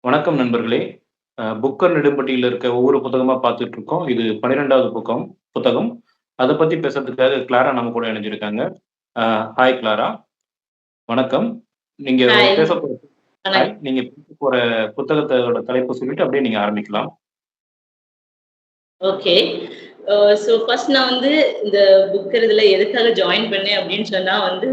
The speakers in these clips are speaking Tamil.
வணக்கம் நண்பர்களே. புக்கர் நெடும்பட்டியில இருக்க ஒவ்வொரு புத்தகமா பார்த்துட்டு இருக்கோம். இது 12வது புத்தகம். அத பத்தி பேசுறதுக்காக கிளாரா நம்ம கூட இணைஞ்சிருக்காங்க. Hi Clara. வணக்கம். நீங்க ஹாய். பேச போற வணக்கம். நீங்க பேச போற புத்தகத்தோட தலைப்ப சொல்லிட்டு அப்படியே நீங்க ஆரம்பிக்கலாம். ஓகே. ஸோ ஃபர்ஸ்ட் நான் வந்து இந்த புக்கர் இதுல எதுக்காக ஜாயின் பண்ணேன் அப்படின்னு சொன்னா வந்து,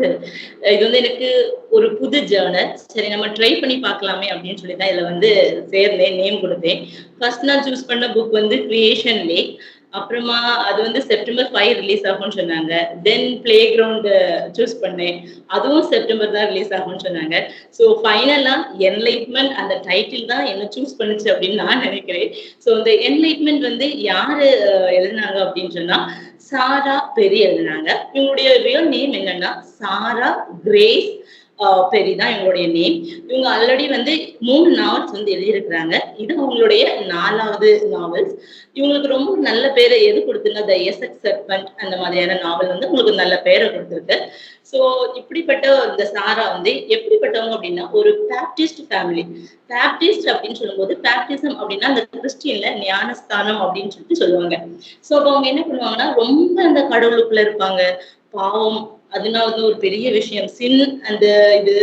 இது வந்து எனக்கு ஒரு புது ஜர்னல். சரி நம்ம ட்ரை பண்ணி பார்க்கலாமே அப்படின்னு சொல்லி தான் இதுல வந்து சேர்ந்தேன், நேம் குடுத்தேன். ஃபர்ஸ்ட் நான் சூஸ் பண்ண புக் வந்து கிரியேஷன் லேக். அப்புறமா அது வந்து செப்டம்பர் 5 ரிலீஸ் ஆகும்னு சொன்னாங்க. தென் பிளே கிரவுண்ட் சூஸ் பண்ணேன். அதுவும் செப்டம்பர் தான் ரிலீஸ் ஆகும்னு சொன்னாங்க. ஸோ ஃபைனலா என்லைட்மென்ட் அந்த டைட்டில் தான் என்ன சூஸ் பண்ணுச்சு அப்படின்னு நான் நினைக்கிறேன். ஸோ இந்த என்லைட்மென்ட் வந்து யாரு எழுதுனாங்க அப்படின்னு சொன்னா, சாரா பெரி எழுதுனாங்க. இவங்களுடைய ரியல் நேம் என்னன்னா, சாரா கிரேஸ் பெரி தான் இவங்களுடைய நேம். இவங்க ஆல்ரெடி வந்து 3 நாவல்ஸ் வந்து எழுதியிருக்கிறாங்க. இது அவங்களுடைய 4வது நாவல்ஸ். இவங்களுக்கு ரொம்ப நல்ல பேரை எது குடுத்துன்னா, த எசெக்ஸ் செர்பென்ட் அந்த மாதிரியான நாவல் வந்து உங்களுக்கு நல்ல பேர குடுத்திருக்கு. ஸோ இப்படிப்பட்ட இந்த சாரா வந்து எப்படிப்பட்டவங்க அப்படின்னா, ஒரு பேப்டிஸ்ட் ஃபேமிலி. பேப்டிஸ்ட் அப்படின்னு சொல்லும்போது, பேப்டிசம் அப்படின்னா அந்த கிறிஸ்டியன்ல ஞானஸ்தானம் அப்படின்னு சொல்லிட்டு சொல்லுவாங்க. ஸோ அப்ப அவங்க என்ன பண்ணுவாங்கன்னா, ரொம்ப அந்த கடவுளுக்குள்ள இருப்பாங்க. பாவம் அதுனா வந்து ஒரு பெரிய விஷயம். சின் அந்த இது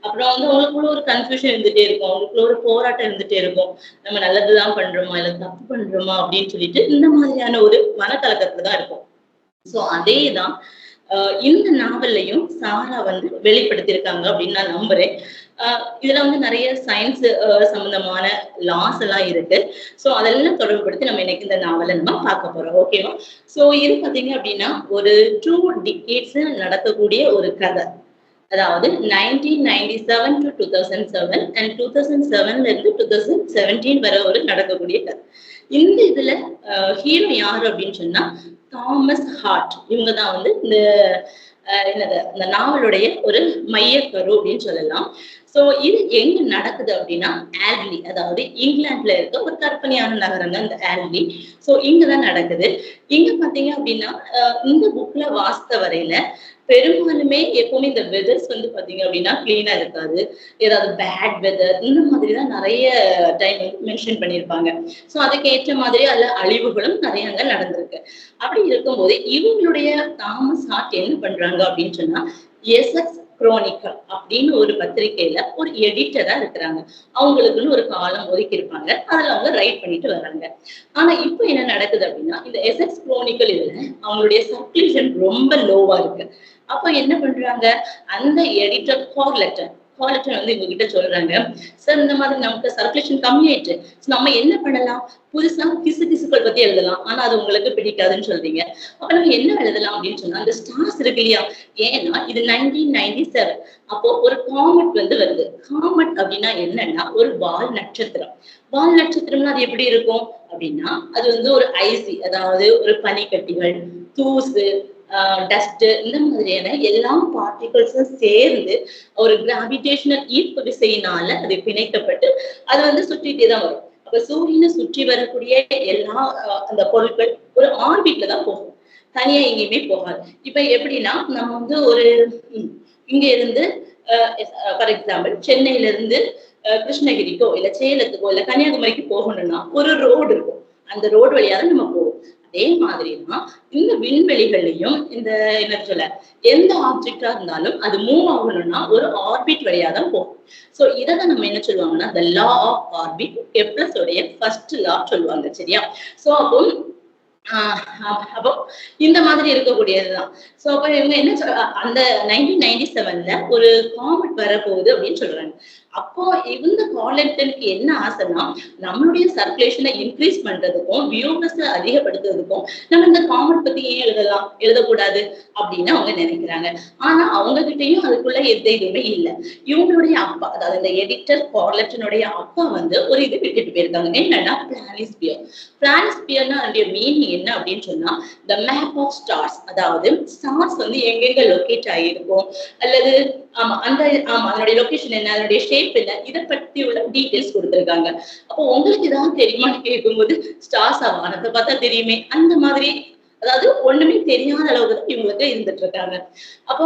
அப்புறம் வந்து அவங்களுக்குள்ள ஒரு கன்ஃப்யூஷன் இருந்துட்டே இருக்கும். அவங்களுக்குள்ள ஒரு போராட்டம் இருந்துட்டே இருக்கும். நம்ம நல்லதுதான் பண்றோமா? இல்ல தப்பு பண்றோமா? அப்படின்னு சொல்லிட்டு இந்த மாதிரியான ஒரு மனக்கலக்கத்துல தான் இருக்கும். சோ அதேதான் அ இந்த நாவல்லயும் சாரா வந்து வெளிப்படுத்தியிருக்காங்க அப்படின்னு நான் நம்புறேன். அ இதுல வந்து நெறைய சயின்ஸ் சம்பந்தமான லாஸ் எல்லாம் இருக்கு. சோ அதெல்லாம் தொடர்புபடுத்தி நம்ம இன்னைக்கு இந்த நாவல நம்ம பார்க்க போறோம். ஓகேவா? சோ இது பார்த்தீங்க அப்படின்னா, ஒரு 2 டிகேட்ஸ் நடக்கக்கூடிய ஒரு கதை. அதாவது 1997 to 2007 அண்ட் 2007ல இருந்து 2017 வரை ஒரு நடக்கக்கூடிய கதை. இந்த இதுல ஹீரோ யாரு அப்படின்னு சொன்னா தாமஸ் ஹார்ட். இவங்க தான் வந்து இந்த என்னது இந்த நாவலுடைய ஒரு மையக்கரு அப்படின்னு சொல்லலாம். சோ இது எங்க நடக்குது அப்படின்னா ஆல்ட்லி, அதாவது இங்கிலாந்துல இருக்க ஒரு கற்பனையான நகரம் தான் இந்த ஆல்ட்லி. சோ இங்கதான் நடக்குது. இங்க பாத்தீங்க அப்படின்னா இந்த புக்ல வாசித்த வரையில பெரும்பாலுமே எப்பவுமே இந்த வெதர்ஸ் வந்து பாத்தீங்க அப்படின்னா கிளீனா இருக்காது. ஏதாவது பேட் வெதர் இந்த மாதிரி தான் நிறைய டைம் மென்ஷன் பண்ணியிருப்பாங்க. சோ அதுக்கு ஏற்ற மாதிரி அதுல அழிவுகளும் நிறைய அங்க நடந்திருக்கு. அப்படி இருக்கும்போது இவங்களுடைய தாமஸ் ஹார்ட் என்ன பண்றாங்க அப்படின்னு சொன்னா, எசெக்ஸ் குரோனிக்கல் அப்படின்னு ஒரு பத்திரிகையில ஒரு எடிட்டரா இருக்கிறாங்க. அவங்களுக்குன்னு ஒரு காலம் ஒதுக்கி இருப்பாங்க. அதுல அவங்க ரைட் பண்ணிட்டு வர்றாங்க. ஆனா இப்ப என்ன நடக்குது அப்படின்னா, இந்த எசெக்ஸ் குரோனிக்கல் இதுல அவங்களுடைய சர்க்குலேஷன் ரொம்ப லோவா இருக்கு. அப்ப என்ன பண்றாங்க, அந்த எடிட்டர் கால் லெட்டர் வந்து எங்ககிட்ட சொல்றாங்க, சார் இந்த மாதிரி நமக்கு சர்க்குலேஷன் கம்மியாயிடுச்சு. நம்ம என்ன பண்ணலாம், புதுசா கிசுகிசுக்கள் பத்தி எழுதலாம். ஆனா அது உங்களுக்கு பிடிக்காதுன்னு சொல்றீங்க. அப்ப நம்ம என்ன எழுதலாம் அப்படின்னு சொன்னா, அந்த ஸ்டார்ஸ் இருக்கு இல்லையா? ஏன்னா இது 1997. அப்போ ஒரு காமெட் வந்து வருது. காமெட் அப்படின்னா என்னன்னா ஒரு வால் நட்சத்திரம். வால் நட்சத்திரம்னா அது எப்படி இருக்கும் அப்படின்னா, அது வந்து ஒரு ஐசி, அதாவது ஒரு பனிக்கட்டிகள், தூசு, டஸ்ட் இந்த மாதிரியான எல்லா பார்ட்டிகல்ஸும் சேர்ந்து ஒரு கிராவிடேஷனல் ஈர்ப்பு விசையினால அது பிணைக்கப்பட்டு அது வந்து சுற்றிட்டே தான் வரும். அப்ப சூரியனை சுற்றி வரக்கூடிய எல்லா அந்த பொருட்கள் ஒரு ஆர்பிட்ல தான் போகும். தனியா எங்கேயுமே போகாது. இப்ப எப்படின்னா நம்ம வந்து ஒரு இங்க இருந்து ஃபார் எக்ஸாம்பிள் சென்னையில இருந்து கிருஷ்ணகிரிக்கோ இல்ல சேலத்துக்கோ இல்ல கன்னியாகுமரிக்கு போகணும்னா ஒரு ரோடு இருக்கும். அந்த ரோடு வழியா தான் நம்ம போவோம். அதே மாதிரிதான் இந்த விண்வெளிகள்லயும் இந்த என்ன சொல்ல எந்த ஆப்ஜெக்டா இருந்தாலும் அது மூவ் ஆகணும்னா ஒரு ஆர்பிட் வழியா தான் போகும். சோ இததான் நம்ம என்ன சொல்லுவாங்கன்னா the law of orbit Kepler உடைய ஃபர்ஸ்ட் லா சொல்லுவாங்க. சரியா? சோ அப்போ அப்போ இந்த மாதிரி இருக்கக்கூடியதுதான். சோ அப்ப இவங்க என்ன அந்த 1997ல ஒரு காமெட் வரப்போகுது அப்படின்னு சொல்றாங்க. அப்போ இந்த காலெக்டனுக்கு என்ன ஆசைன்னா, நம்மளுடைய சர்க்குலேஷனை இன்க்ரீஸ் பண்றதுக்கும், வியூவர்ஸ அதிகப்படுத்துறதுக்கும், நம்ம இந்த காமெட் பத்தி ஏன் எழுதக்கூடாது அப்படின்னு அவங்க நினைக்கிறாங்க. ஆனா அவங்க கிட்டயும் அதுக்குள்ள எந்த இதுவுமே இல்ல. இவங்களுடைய அப்பா, அதாவது இந்த எடிட்டர் கார்லெட்டனுடைய அப்பா வந்து ஒரு இது விட்டுட்டு போயிருக்காங்க. என்னன்னா பிளானிஸ்பியர். பிளானிஸ்பியர்னா அதோடைய மீனிங் என்ன அப்படின்னு சொன்னா, த மேப் ஆஃப் ஸ்டார்ஸ், அதாவது ஸ்டார்ஸ் வந்து எங்கெங்க லொகேட் ஆகிருக்கும் அல்லது அதனுடைய லொகேஷன் என்ன, அதனுடைய ஷேப் என்ன, இதை பத்தி உள்ள டீடைல்ஸ் கொடுத்திருக்காங்க. அப்போ உங்களுக்கு ஏதாவது தெரியுமான்னு கேட்கும்போது ஸ்டார்ஸ் வானத்தை பார்த்தா தெரியுமே அந்த மாதிரி, அதாவது ஒண்ணுமே தெரியாத அளவுக்கு தான் இவங்களுக்கு இருந்துட்டு இருக்காங்க. அப்போ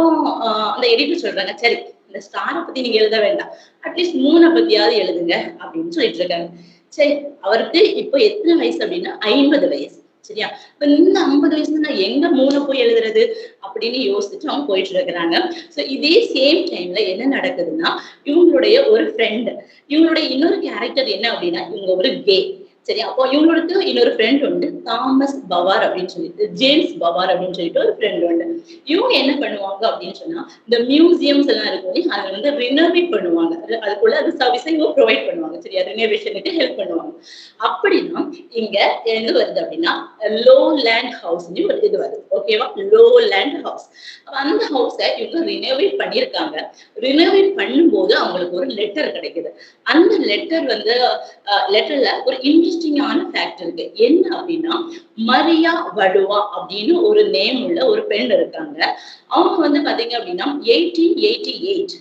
அந்த எடிட்டர் சொல்றாங்க, சரி இந்த ஸ்டாரை பத்தி நீங்க எழுத வேண்டாம், அட்லீஸ்ட் மூணை பத்தியாவது எழுதுங்க அப்படின்னு சொல்லிட்டு இருக்காங்க. சரி, அவருக்கு இப்போ எத்தனை வயசு அப்படின்னா 50 வயசு. சரியா? இப்ப இந்த 50 வயசுல நான் எங்க மூணை போய் எழுதுறது அப்படின்னு யோசிச்சுட்டு அவங்க போயிட்டு இருக்கிறாங்க. சோ இதே சேம் டைம்ல என்ன நடக்குதுன்னா, இவங்களுடைய ஒரு ஃப்ரெண்ட், இவங்களுடைய இன்னொரு கேரக்டர் என்ன அப்படின்னா, இவங்க ஒரு கே. சரி, அப்போ இவங்களுக்கு இன்னொரு ஃப்ரெண்ட் உண்டு, தாமஸ் பவார் அப்படின்னு சொல்லிட்டு, ஜேம்ஸ் பவார் அப்படின்னு சொல்லிட்டு ஒரு ஃப்ரெண்ட் உண்டு. இவங்க என்ன பண்ணுவாங்க அப்படின்னு சொன்னா, இந்த மியூசியம்ஸ் எல்லாம் இருக்கும் இல்லையா, அதை வந்து ரினோவேட் பண்ணுவாங்க. அதுக்குள்ள அது சர்வீஸை இவங்க ப்ரொவைட் பண்ணுவாங்க. சரியா? ரினோவேஷனுக்கு ஹெல்ப் பண்ணுவாங்க. அப்படின்னா இங்க எது வருது அப்படின்னா, லோ லேண்ட் ஹவுஸ் ஒரு இது வருது. ஓகேவா? Low land house. அந்த ஹவுஸை இவங்க ரினோவேட் பண்ணியிருக்காங்க. ரினோவேட் பண்ணும்போது அவங்களுக்கு ஒரு லெட்டர் கிடைக்குது. அந்த லெட்டர் வந்து லெட்டர்ல ஒரு இன்ட்ரெஸ்டிங்கான ஃபேக்ட் இருக்கு. என்ன அப்படின்னா, மரியா வடுவா அப்படின்னு ஒரு நேம் உள்ள ஒரு பெண் இருக்காங்க. அவங்க வந்து பாத்தீங்க அப்படின்னா 1888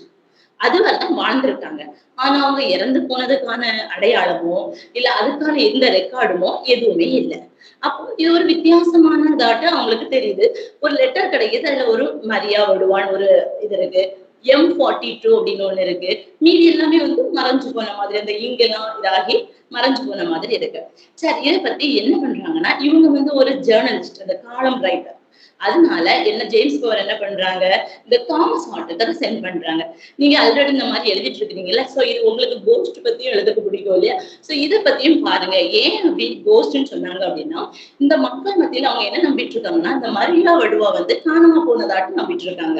அதுவரைதான் வாழ்ந்திருக்காங்க. ஆனா அவங்க இறந்து போனதுக்கான அடையாளமோ இல்ல அதுக்கான எந்த ரெக்கார்டுமோ எதுவுமே இல்லை. அப்போ இது ஒரு வித்தியாசமானதாட்ட அவங்களுக்கு தெரியுது. ஒரு லெட்டர் கிடைக்குது, அதுல ஒரு மரியா வடுவான்னு ஒரு இது இருக்கு, M42 அப்படின்னு ஒண்ணு இருக்கு. மீதி எல்லாமே வந்து மறைஞ்சு போன மாதிரி, அந்த இங்கெல்லாம் இதாகி மறைஞ்சு போன மாதிரி இருக்கு. சரி, இதை பத்தி என்ன பண்றாங்கன்னா, இவங்க வந்து ஒரு ஜேர்னலிஸ்ட், அந்த காலம் ரைட்டர். அதனால என்ன ஜேம்ஸ் பவர் என்ன பண்றாங்க, இந்த தாமஸ் ஹார்ட்டுக்கு சென்ட் பண்றாங்க. நீங்க ஆல்ரெடி இந்த மாதிரி எழுதிட்டு இருக்கீங்கல்ல, சோ இது உங்களுக்கு கோஸ்ட் பத்தியும் எழுதுக்கு பிடிக்கும் இல்லையா, சோ இதை பத்தியும் பாருங்க. ஏன் அப்படி கோஸ்ட்னு சொன்னாங்க அப்படின்னா, இந்த மக்கள் மத்தியில அவங்க என்ன நம்பிட்டு இருக்காங்கன்னா, இந்த மரியா வடுவா வந்து காணாம போனதாட்டு நம்பிட்டு இருக்காங்க.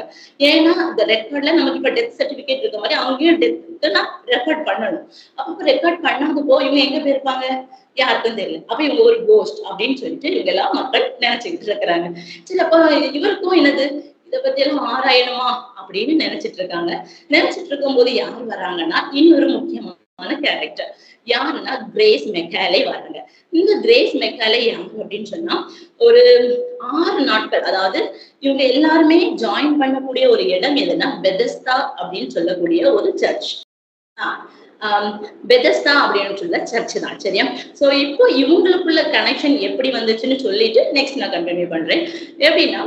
ஏன்னா இந்த ரெக்கார்ட்ல நமக்கு இப்ப டெத் சர்டிபிகேட் இருக்க மாதிரி அவங்கயும் டெத்னா ரெக்கார்ட் பண்ணணும். அப்ப ரெக்கார்ட் பண்ணாதப்போ இவங்க எங்க போயிருப்பாங்க, யாருக்கும் தெரியல. அப்ப இவங்க ஒரு கோஸ்ட் அப்படின்னு சொல்லிட்டு இவங்க எல்லாம் மக்கள் நினைச்சுக்கிட்டு இருக்கிறாங்க. சரி, அப்ப இவருக்கும் என்னது, இதை பத்தி எல்லாம் ஆராயணுமா அப்படின்னு நினைச்சிட்டு இருக்காங்க. நினைச்சிட்டு இருக்கும் போது யார் வராங்கன்னா, இன்னொரு முக்கியமான கேரக்டர். யாருன்னா கிரேஸ் மெக்காலே வராங்க. இந்த கிரேஸ் மெக்காலே யாரு அப்படின்னு சொன்னா, ஒரு 6 நாட்கள், அதாவது இவங்க எல்லாருமே ஜாயின் பண்ணக்கூடிய ஒரு இடம் எதுன்னா, பெதஸ்தா அப்படின்னு சொல்லக்கூடிய ஒரு சர்ச். பெதஸ்தா அப்படின்னு சொல்ல சர்ச் தான். சரியா? சோ இப்போ இவங்களுக்குள்ள கனெக்ஷன் எப்படி வந்துச்சுன்னு சொல்லிட்டு நெக்ஸ்ட் நான் கண்டினியூ பண்றேன். எப்படின்னா,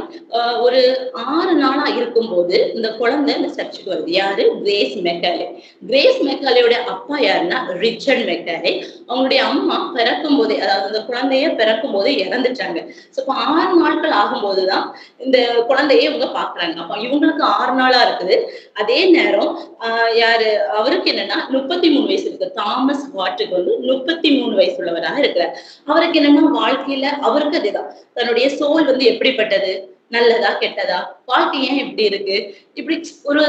ஒரு 6 நாளா இருக்கும்போது இந்த குழந்தை இந்த சர்ச்சுக்கு வருது. யாரு? Grace Macaulay. கிரேஸ் மெக்காலேயோட அப்பா யாருன்னா ரிச்சர்ட் மெக்காலே. அவங்களுடைய அம்மா பிறக்கும் போதே, அதாவது இந்த குழந்தைய பிறக்கும் போதே இறந்துட்டாங்க. சோ இப்போ 6 நாட்கள் ஆகும்போதுதான் இந்த குழந்தைய இவங்க பாக்குறாங்க. அப்ப இவங்களுக்கு 6 நாளா இருக்குது. அதே நேரம் யாரு அவருக்கு என்னன்னா 33 வயசு இருக்கு. தாமஸ் வாட்டுக்கு வந்து 33 வயசு உள்ளவராக இருக்கிறார். அவருக்கு என்னன்னா வாழ்க்கையில அவருக்கு அதேதான், தன்னுடைய சோல் வந்து எப்படிப்பட்டது, நல்லதா கெட்டதா, வாழ்க்கை ஏன் இப்படி இருக்கு, இப்படி ஒரு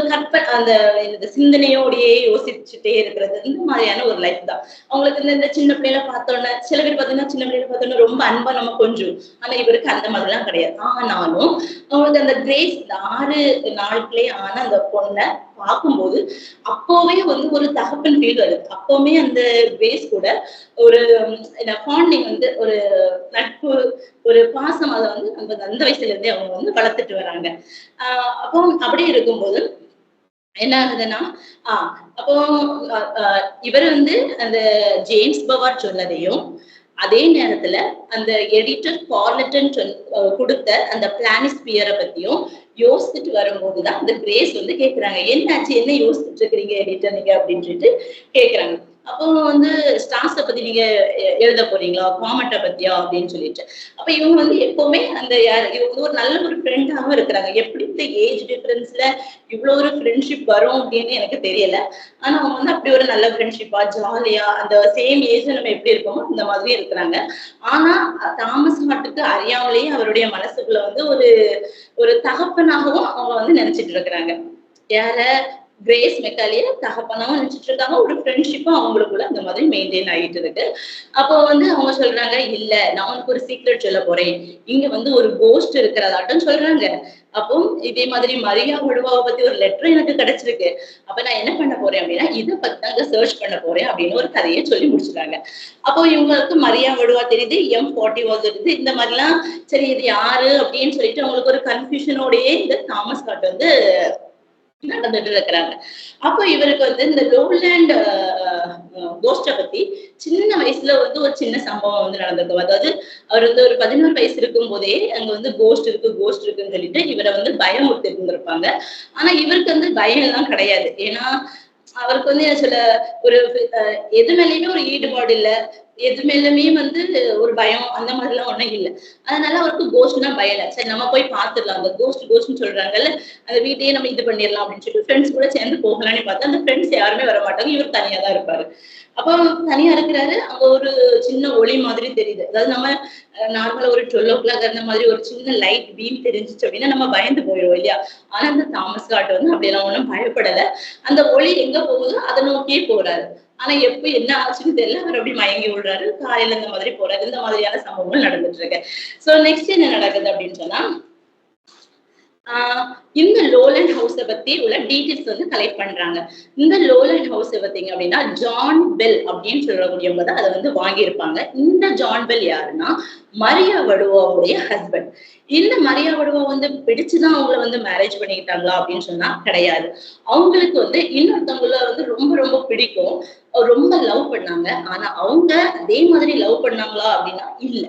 அந்த சிந்தனையோடையே யோசிச்சுட்டே இருக்கிறது, இந்த மாதிரியான ஒரு லைஃப் தான் அவங்களுக்கு. இந்த சின்ன பிள்ளைல பார்த்தோன்னா, சில பேர் பாத்தீங்கன்னா சின்ன பிள்ளைல பார்த்தோன்னா ரொம்ப அன்பா நம்ம கொஞ்சம், ஆனா இவருக்கு அந்த மாதிரி எல்லாம் கிடையாது. ஆனாலும் அவங்களுக்கு அந்த கிரேஸ், இந்த 6 நாட்களே ஆன அந்த பொண்ணை பார்க்கும்போது அப்பவே வந்து ஒரு தகப்பன் ஃபீல் வருது. அப்பவுமே அந்த கிரேஸ் கூட ஒரு பாண்டிங் வந்து ஒரு நட்பு, ஒரு பாசம், அதை வந்து அந்த வயசுல இருந்தே அவங்க வந்து வளர்த்துட்டு வராங்க. அப்போ அப்படி இருக்கும்போது என்ன ஆகுதுன்னா, அப்போ இவர் வந்து அந்த ஜேம்ஸ் பவார் சொன்னதையும், அதே நேரத்துல அந்த எடிட்டர் கார்லட்டன் கொடுத்த அந்த பிளானிஸ்பியரை பத்தியும் யோசிச்சுட்டு வரும்போதுதான் அந்த கிரேஸ் வந்து கேக்குறாங்க, என்னாச்சு, என்ன யோசிச்சுட்டு இருக்கிறீங்க எடிட்டர் நீங்க அப்படின்னு சொல்லிட்டு கேக்குறாங்க. அப்போ வந்து ஸ்டார்ஸ பத்தி நீங்க எழுத போறீங்களா, காமெண்ட்டை பத்தியா அப்படின்னு சொல்லிட்டு. அப்ப இவங்க வந்து எப்பவுமே அந்த இவங்க ஒரு நல்ல ஒரு ஃப்ரெண்டாவும் இருக்கிறாங்க. எப்படி இந்த ஏஜ் டிஃபரன்ஸ்ல இவ்வளவு ஒரு ஃப்ரெண்ட்ஷிப் வரும் அப்படின்னு எனக்கு தெரியல. ஆனா அவங்க வந்து அப்படி ஒரு நல்ல ஃப்ரெண்ட்ஷிப்பா ஜாலியா அந்த சேம் ஏஜ்ல நம்ம எப்படி இருக்கோமோ அந்த மாதிரி இருக்கிறாங்க. ஆனா தாமஸ் ஹார்ட்டுக்கு அறியாமலேயே அவருடைய மனசுக்குள்ள வந்து ஒரு ஒரு தகப்பனாகவும் அவங்க வந்து நினைச்சிட்டு இருக்கிறாங்க. யார? கிரேஸ் மெக்காலிய தகப்பனாவும் நினைச்சிட்டு இருக்காங்க. ஒரு ஃப்ரெண்ட்ஷிப்பும் அவங்களுக்குள்ள அந்த மாதிரி மெயின்டைன் ஆகிட்டு இருக்கு. அப்போ வந்து அவங்க சொல்றாங்க, இல்ல நான் உனக்கு ஒரு சீக்ரெட் சொல்ல போறேன், இங்க வந்து ஒரு கோஸ்ட் இருக்கிறதாட்டம் சொல்றாங்க. அப்போ இதே மாதிரி மரியா வடுவாவை பத்தி ஒரு லெட்டர் எனக்கு கிடைச்சிருக்கு. அப்ப நான் என்ன பண்ண போறேன் அப்படின்னா, இதை பத்தி தாங்க சர்ச் பண்ண போறேன் அப்படின்னு ஒரு கதையை சொல்லி முடிச்சுட்டாங்க. அப்போ இவங்களுக்கு மரியா வடுவா தெரியுது, M41 தெரியுது, இந்த மாதிரிலாம். சரி, இது யாரு அப்படின்னு சொல்லிட்டு அவங்களுக்கு ஒரு கன்ஃபியூஷனோடயே இந்த தாமஸ் ஹார்ட் வந்து நடந்துட்டு இருக்கிறாங்க. அப்போ இவருக்கு வந்து இந்த லோலேண்ட் கோஸ்ட பத்தி சின்ன வயசுல வந்து ஒரு சின்ன சம்பவம் வந்து நடந்திருக்கும். அதாவது அவர் வந்து ஒரு 11 வயசு இருக்கும் போதே அங்க வந்து கோஸ்ட் இருக்குன்னு சொல்லிட்டு இவரை வந்து பயமுறுத்தி இருந்திருப்பாங்க. ஆனா இவருக்கு வந்து பயம் எல்லாம் கிடையாது. ஏன்னா அவருக்கு வந்து என்ன சொல்ல ஒரு எது மேலயுமே ஒரு ஈடுபாடு இல்ல. எது மேலுமே வந்து ஒரு பயம் அந்த மாதிரிலாம் ஒண்ணும் இல்ல. அதனால அவருக்கு கோஸ்ட்னா பயம் இல்ல. சரி நம்ம போய் பார்த்துடலாம். அந்த கோஸ்ட்ன்னு சொல்றாங்கல்ல, அந்த வீட்டையே நம்ம இது பண்ணிடலாம் அப்படின்னு சொல்லிட்டு ஃப்ரெண்ட்ஸ் கூட சேர்ந்து போகலான்னு பார்த்தா, அந்த ஃப்ரெண்ட்ஸ் யாருமே வரமாட்டாங்க. இவர் தனியா தான் இருப்பாரு. அப்போ தனியா இருக்கிறாரு. அங்க ஒரு சின்ன ஒளி மாதிரி தெரியுது. அதாவது நம்ம நார்மலா ஒரு 12:00 அந்த மாதிரி ஒரு சின்ன லைட் பீம் தெரிஞ்சுச்சு அப்படின்னா நம்ம பயந்து போயிடுவோம் இல்லையா? ஆனா அந்த தாமஸ் காட் வந்து அப்படியெல்லாம் ஒண்ணும் பயப்படல. அந்த ஒளி எங்க போகுதோ அதை நோக்கியே போறாரு. ஆனா எப்ப என்ன ஆச்சுன்னு தெரியல. அவர் அப்படி மயங்கி விடுறாரு. காலையில இந்த மாதிரி போறாரு. இந்த மாதிரியான சம்பவங்கள் நடந்துட்டு இருக்கு. சோ நெக்ஸ்ட் என்ன நடக்குது அப்படின்னு சொன்னா, இந்த லோலண்ட் ஹவுஸ பத்தி உள்ள டீடைல்ஸ் வந்து கலெக்ட் பண்றாங்க. இந்த லோலண்ட் ஹவுஸ் பாத்தீங்க அப்படின்னா ஜான் பெல் அப்படின்னு சொல்லக்கூடியவங்க தான் அதை வந்து வாங்கியிருப்பாங்க. இந்த ஜான் பெல் யாருன்னா மரியா வடுவாவுடைய ஹஸ்பண்ட். இந்த மரியா வடுவா வந்து பிடிச்சுதான் அவங்கள வந்து மேரேஜ் பண்ணிக்கிட்டாங்களா அப்படின்னு சொன்னா கிடையாது. அவங்களுக்கு வந்து இன்னொருத்தவங்கள வந்து ரொம்ப ரொம்ப பிடிக்கும். ரொம்ப லவ் பண்ணாங்க. ஆனா அவங்க அதே மாதிரி லவ் பண்ணாங்களா அப்படின்னா இல்ல.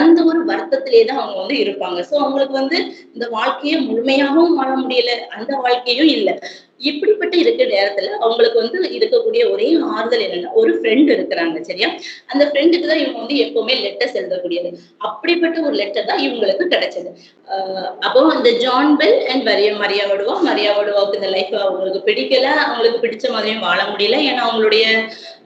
அந்த ஒரு வருத்தத்திலேயே அவங்க வந்து இருப்பாங்க. சோ அவங்களுக்கு வந்து இந்த வாழ்க்கையை முழுமையாகவும் வாழ முடியல. அந்த வாழ்க்கையும் இல்ல. இப்படிப்பட்ட இருக்கிற நேரத்துல அவங்களுக்கு வந்து இருக்கக்கூடிய ஒரே ஆறுதல் என்னன்னா ஒரு ஃப்ரெண்ட் இருக்கிறாங்க. சரியா? அந்த ஃப்ரெண்டுக்கு தான் இவங்க வந்து எப்பவுமே லெட்டர்ஸ் எழுதக்கூடியது. அப்படிப்பட்ட ஒரு லெட்டர் தான் இவங்களுக்கு கிடைச்சது. அப்போ அந்த ஜான் பெல் அண்ட் மரியா வடுவாவுக்கு இந்த லைஃப் அவங்களுக்கு பிடிக்கல. அவங்களுக்கு பிடிச்ச மாதிரியும் வாழ முடியல. ஏன்னா அவங்களுடைய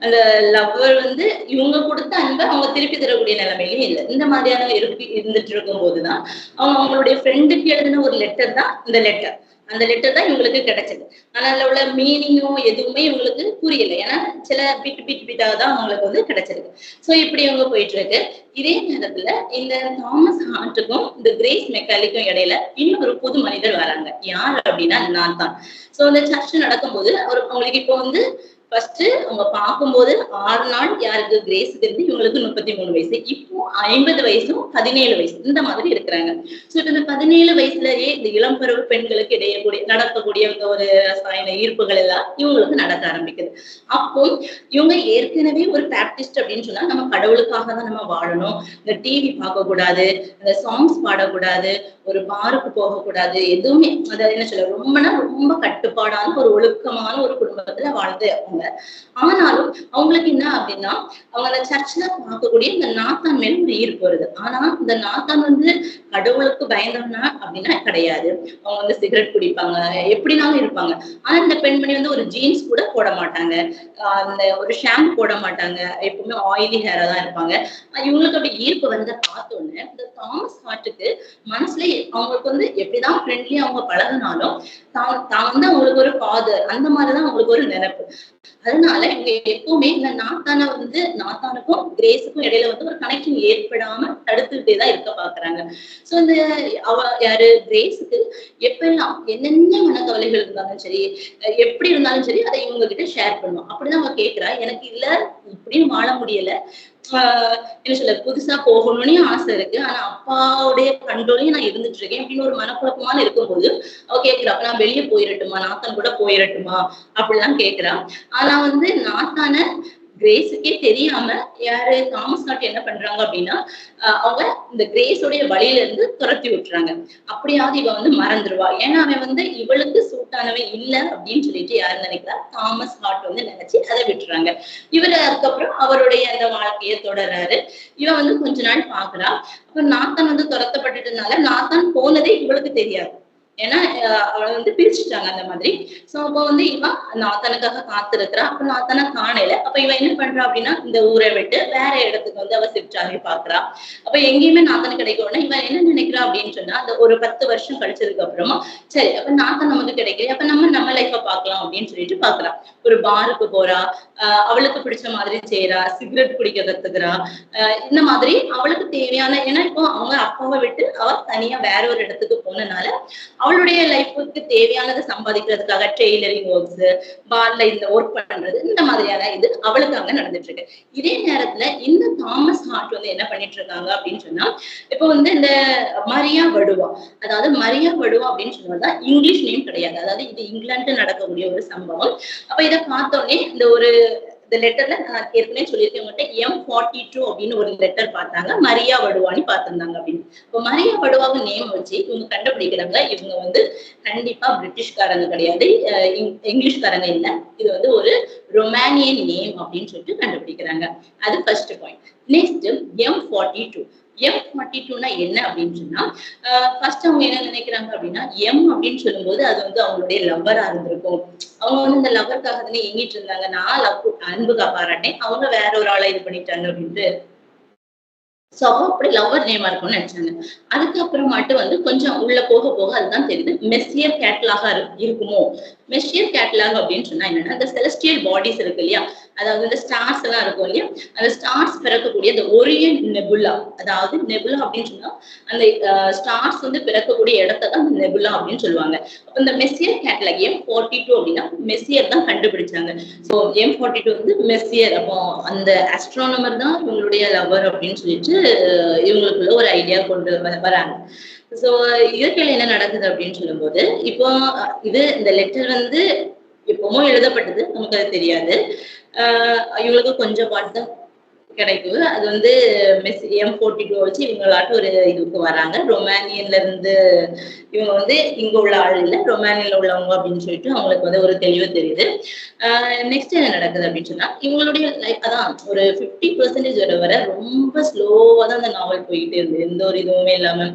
அந்த லவ்வர் வந்து இவங்க கொடுத்த அன்பை அவங்க திருப்பி தரக்கூடிய நிலைமையிலும் இல்லை. இந்த மாதிரியான இருந்துட்டு இருக்கும் போதுதான் அவங்க அவங்களுடைய ஃப்ரெண்டுக்கு எழுதின ஒரு லெட்டர் தான் இந்த லெட்டர். அந்த லெட்டர் தான் இவங்களுக்கு கிடைச்சது. ஆனா அதுல உள்ள மீனிங்கோ எதுவுமே இவங்களுக்கு புரியல. ஏன்னா சில பிட்டா தான் அவங்களுக்கு வந்து கிடைச்சிருக்கு. சோ இப்படி இவங்க போயிட்டு இருக்கு. இதே நேரத்துல இந்த தாமஸ் ஹார்ட்டுக்கும் இந்த கிரேஸ் மெக்காலிக்கும் இடையில இன்னொரு புது மனிதர் வராங்க. யார் அப்படின்னா நான் தான். சோ அந்த சர்ச் நடக்கும்போது அவங்களுக்கு இப்போ வந்து ஃபர்ஸ்ட் அவங்க பார்க்கும்போது 6 நாள் யாருக்கு கிரேஸுக்கு இருந்து இவங்களுக்கு 33 வயசு. இப்போ 50 வயசும் 17 வயசு இந்த மாதிரி இருக்கிறாங்க. சோ இப்ப இந்த 17 வயசுலயே இந்த இளம் பருவ பெண்களுக்கு இடையே நடக்கக்கூடிய ஒரு ரசாயன ஈர்ப்புகள் எல்லாம் இவங்களுக்கு நடக்க ஆரம்பிக்குது. அப்போ இவங்க ஏற்கனவே ஒரு பேப்டிஸ்ட் அப்படின்னு சொன்னா நம்ம கடவுளுக்காக தான் நம்ம வாழணும். இந்த டிவி பார்க்க கூடாது, இந்த சாங்ஸ் பாடக்கூடாது, ஒரு பாருக்கு போகக்கூடாது, எதுவுமே அதாவது என்ன சொல்ல ரொம்ப கட்டுப்பாடான ஒரு ஒழுக்கமான ஒரு குடும்பத்துல வாழ்ந்து அவங்க. ஆனாலும் அவங்களுக்கு என்ன அப்படின்னா அவங்க அந்த சர்ச்ல பார்க்கக்கூடிய இந்த நாத்தான் மேல ஒரு ஈர்ப்பு வருது. ஆனா இந்த நாத்தான் வந்து கடவுளுக்கு பயந்தவனா அப்படின்னா கிடையாது. அவங்க வந்து சிகரெட் குடிப்பாங்க, எப்படினாலும் இருப்பாங்க. ஆனா இந்த பெண்மணி வந்து ஒரு ஜீன்ஸ் கூட போட மாட்டாங்க. அந்த ஒரு ஷாம்பு போட மாட்டாங்க. எப்பவுமே ஆயிலி ஹேரா தான் இருப்பாங்க. இவங்களுக்கு அப்படி ஈர்ப்பு வந்து பார்த்தோன்னே இந்த தாமஸ் ஹார்ட்டுக்கு மனசுல அவங்களுக்கு வந்து எப்படிதான் ஃப்ரெண்ட்லியா அவங்க பழகினாலும் தான் வந்து அவங்களுக்கு ஒரு ஃபாதர் அந்த மாதிரிதான் அவங்களுக்கு ஒரு நினைப்பு. அதனால இவங்க எப்பவுமே இந்த நாத்தானுக்கும் கிரேஸுக்கும் இடையில வந்து ஒரு கனெக்ஷன் ஏற்படாம தடுத்துக்கிட்டே தான் இருக்க பாக்குறாங்க. சோ இந்த யாரு கிரேஸுக்கு எப்பெல்லாம் என்னென்ன மனக்கவலைகள் இருந்தாலும் சரி, எப்படி இருந்தாலும் சரி அதை இவங்க கிட்ட ஷேர் பண்ணுவோம். அப்படிதான் அவ கேக்குறா, எனக்கு இல்ல இப்படியும் வாழ முடியல, என்ன சொல்ல புதுசா போகணும்னு ஆசை இருக்கு. ஆனா அப்பாவுடைய கண்ட்ரோலையும் நான் இருந்துட்டு இருக்கேன் அப்படின்னு ஒரு மனக்குழப்பமான இருக்கும்போது அவ கேக்குறா, அப்ப நான் வெளியே போயிரட்டுமா, நாத்தான் கூட போயிரட்டுமா அப்படிலாம் கேக்குறா. ஆனா வந்து நாத்தான கிரேஸுக்கே தெரியாம யாரு தாமஸ் ஹார்ட் என்ன பண்றாங்க அப்படின்னா அவங்க இந்த கிரேஸோடைய வழியில இருந்து துரத்தி விட்டுறாங்க. அப்படியாவது இவ வந்து மறந்துடுவா. ஏன்னா அவன் வந்து இவளுக்கு சூட்டானவன் இல்ல அப்படின்னு சொல்லிட்டு யாரு நினைக்கிறா, தாமஸ் ஹார்ட் வந்து நினைச்சு அதை விட்டுறாங்க. இவரு அதுக்கப்புறம் அவருடைய அந்த வாழ்க்கையை தொடர்றாரு. இவன் வந்து கொஞ்ச நாள் பாக்குறா. அப்ப நாத்தான் வந்து துரத்தப்பட்டுட்டனால நாத்தான் போனதே இவளுக்கு தெரியாது. ஏன்னா அவளை வந்து பிரிச்சுட்டாங்க அந்த மாதிரி. சோ அப்ப வந்து இவன் நாத்தானுக்காக காத்திருக்கிறா. அப்ப நாத்தான காணல. அப்ப இவன் என்ன பண்றா அப்படின்னா இந்த ஊரை விட்டு வேற இடத்துக்கு வந்து அவ ஷிஃப்ட் ஆகி பாக்குறா. அப்ப எங்கேயுமே நாத்தானு கிடைக்கணும்னா இவன் என்ன நினைக்கிறா அப்படின்னு சொன்னா அந்த ஒரு 10 வருஷம் கழிச்சதுக்கு அப்புறமா சரி அப்ப நாத்தான் நமக்கு கிடைக்கல, அப்ப நம்ம லைஃப பாக்கலாம் அப்படின்னு சொல்லிட்டு பாக்குறா. ஒரு பாருக்கு போறா, அவளுக்கு பிடிச்ச மாதிரி செய்யறா, சிகரெட் குடிக்க கத்துக்கிறா. இந்த மாதிரி அவளுக்கு தேவையான ஏன்னா இப்போ அவங்க அப்பாவை விட்டு அவ தனியா வேற ஒரு இடத்துக்கு போனனால அவளுடைய லைஃபுக்கு தேவையானதை சம்பாதிக்கிறதுக்காக டெய்லரிங் ஒர்க்ஸ், பார்ல இந்த ஒர்க் பண்றது இந்த மாதிரியான இது அவளுக்கு அங்க நடந்துட்டு இருக்கு. இதே நேரத்துல இந்த தாமஸ் ஹார்ட் வந்து என்ன பண்ணிட்டு இருக்காங்க அப்படின்னு சொன்னா இப்ப வந்து இந்த மரியா வடுவா, அதாவது மரியா வடுவா அப்படின்னு சொன்னதா இங்கிலீஷ் நேம் கிடையாது. அதாவது இது இங்கிலாந்து நடக்கக்கூடிய ஒரு சம்பவம். அப்ப இதை பார்த்தோன்னே இந்த ஒரு இந்த லெட்டர்ல நான் ஏற்கனவே சொல்லியிருக்கேன் உங்கள்கிட்ட M42 அப்படின்னு ஒரு லெட்டர் பார்த்தாங்க, மரியா வடுவான்னு பார்த்திருந்தாங்க அப்படின்னு. இப்போ மரியா வடுவாவை நேம் வச்சு இவங்க கண்டுபிடிக்கிறாங்க, இவங்க வந்து கண்டிப்பா பிரிட்டிஷ்காரங்க கிடையாது, இங்கிலீஷ்காரங்க இல்ல, இது வந்து ஒரு ரொமானியன் நேம் அப்படின்னு சொல்லிட்டு கண்டுபிடிக்கிறாங்க. அது ஃபர்ஸ்ட் பாயிண்ட். Next M42. M42னா என்ன அப்படின்னு சொன்னா, ஃபர்ஸ்ட் அவங்க என்ன நினைக்கிறாங்க அப்படின்னா, எம் அப்படின்னு சொல்லும்போது அது வந்து அவங்களுடைய லவ்வரா இருந்திருக்கும். அவங்க வந்து இந்த லவ்வருக்காக தானே ஏங்கிட்டு இருந்தாங்க, நான் அன்புக்கா பாராட்டேன், அவங்க வேற ஒரு ஆளை இது பண்ணிட்டாங்க அப்படின்ட்டு. சோ அப்போ அப்படி லவ்வர் நேமா இருக்கும்னு நினைச்சாங்க. அதுக்கப்புறமாட்டு வந்து கொஞ்சம் உள்ள போக போக அதுதான் தெரியுது மெஸ்ஸியர் கேட்டலாகா இருக்குமோ. மெஸ்ஸியர் கேட்டலாக் அப்படின்னு சொன்னா என்னன்னா, இந்த செலஸ்டியல் பாடிஸ் இருக்கு இல்லையா, அதாவது இந்த ஸ்டார்ஸ் எல்லாம் இருக்கும் இல்லையா, அந்த ஸ்டார்ஸ் பிறக்கக்கூடிய இந்த ஒரியன் நெபுலா, அதாவது நெபுலா அப்படின்னு சொன்னா அந்த ஸ்டார்ஸ் வந்து பிறக்கக்கூடிய இடத்த தான் நெபுலா அப்படின்னு சொல்லுவாங்க. அப்ப இந்த மெஸ்ஸியர் கேட்டலாக் M42 அப்படின்னா மெஸ்ஸியர் தான் கண்டுபிடிச்சாங்க. ஸோ M42 வந்து மெஸ்ஸியர், அப்போ அந்த அஸ்ட்ரானமர் தான் இவங்களுடைய லவர் அப்படின்னு சொல்லிட்டு இவங்களுக்குள்ள ஒரு ஐடியா கொண்டு வராங்க. சோ இயற்கையில என்ன நடக்குது அப்படின்னு சொல்லும்போது, இப்போ இந்த லெட்டர் வந்து எப்பவுமோ எழுதப்பட்டது, நமக்கு அது தெரியாது. இவங்களுக்கு கொஞ்சம் பார்த்து தான் கிடைக்குது. அது வந்து M42 வச்சு இவங்களாட்டும் ஒரு இதுக்கு வராங்க. ரொமானியன்ல இருந்து இவங்க வந்து இங்க உள்ள ஆள் இல்ல, ரொமானியன்ல உள்ளவங்க அப்படின்னு சொல்லிட்டு அவங்களுக்கு வந்து ஒரு தெளிவு தெரியுது. நெக்ஸ்ட் என்ன நடக்குது அப்படின்னு சொன்னா, இவங்களுடைய அதான் ஒரு 50% வர ரொம்ப ஸ்லோவா தான் அந்த நாவல் போயிட்டே இருந்தது, எந்த ஒரு இதுவுமே இல்லாம.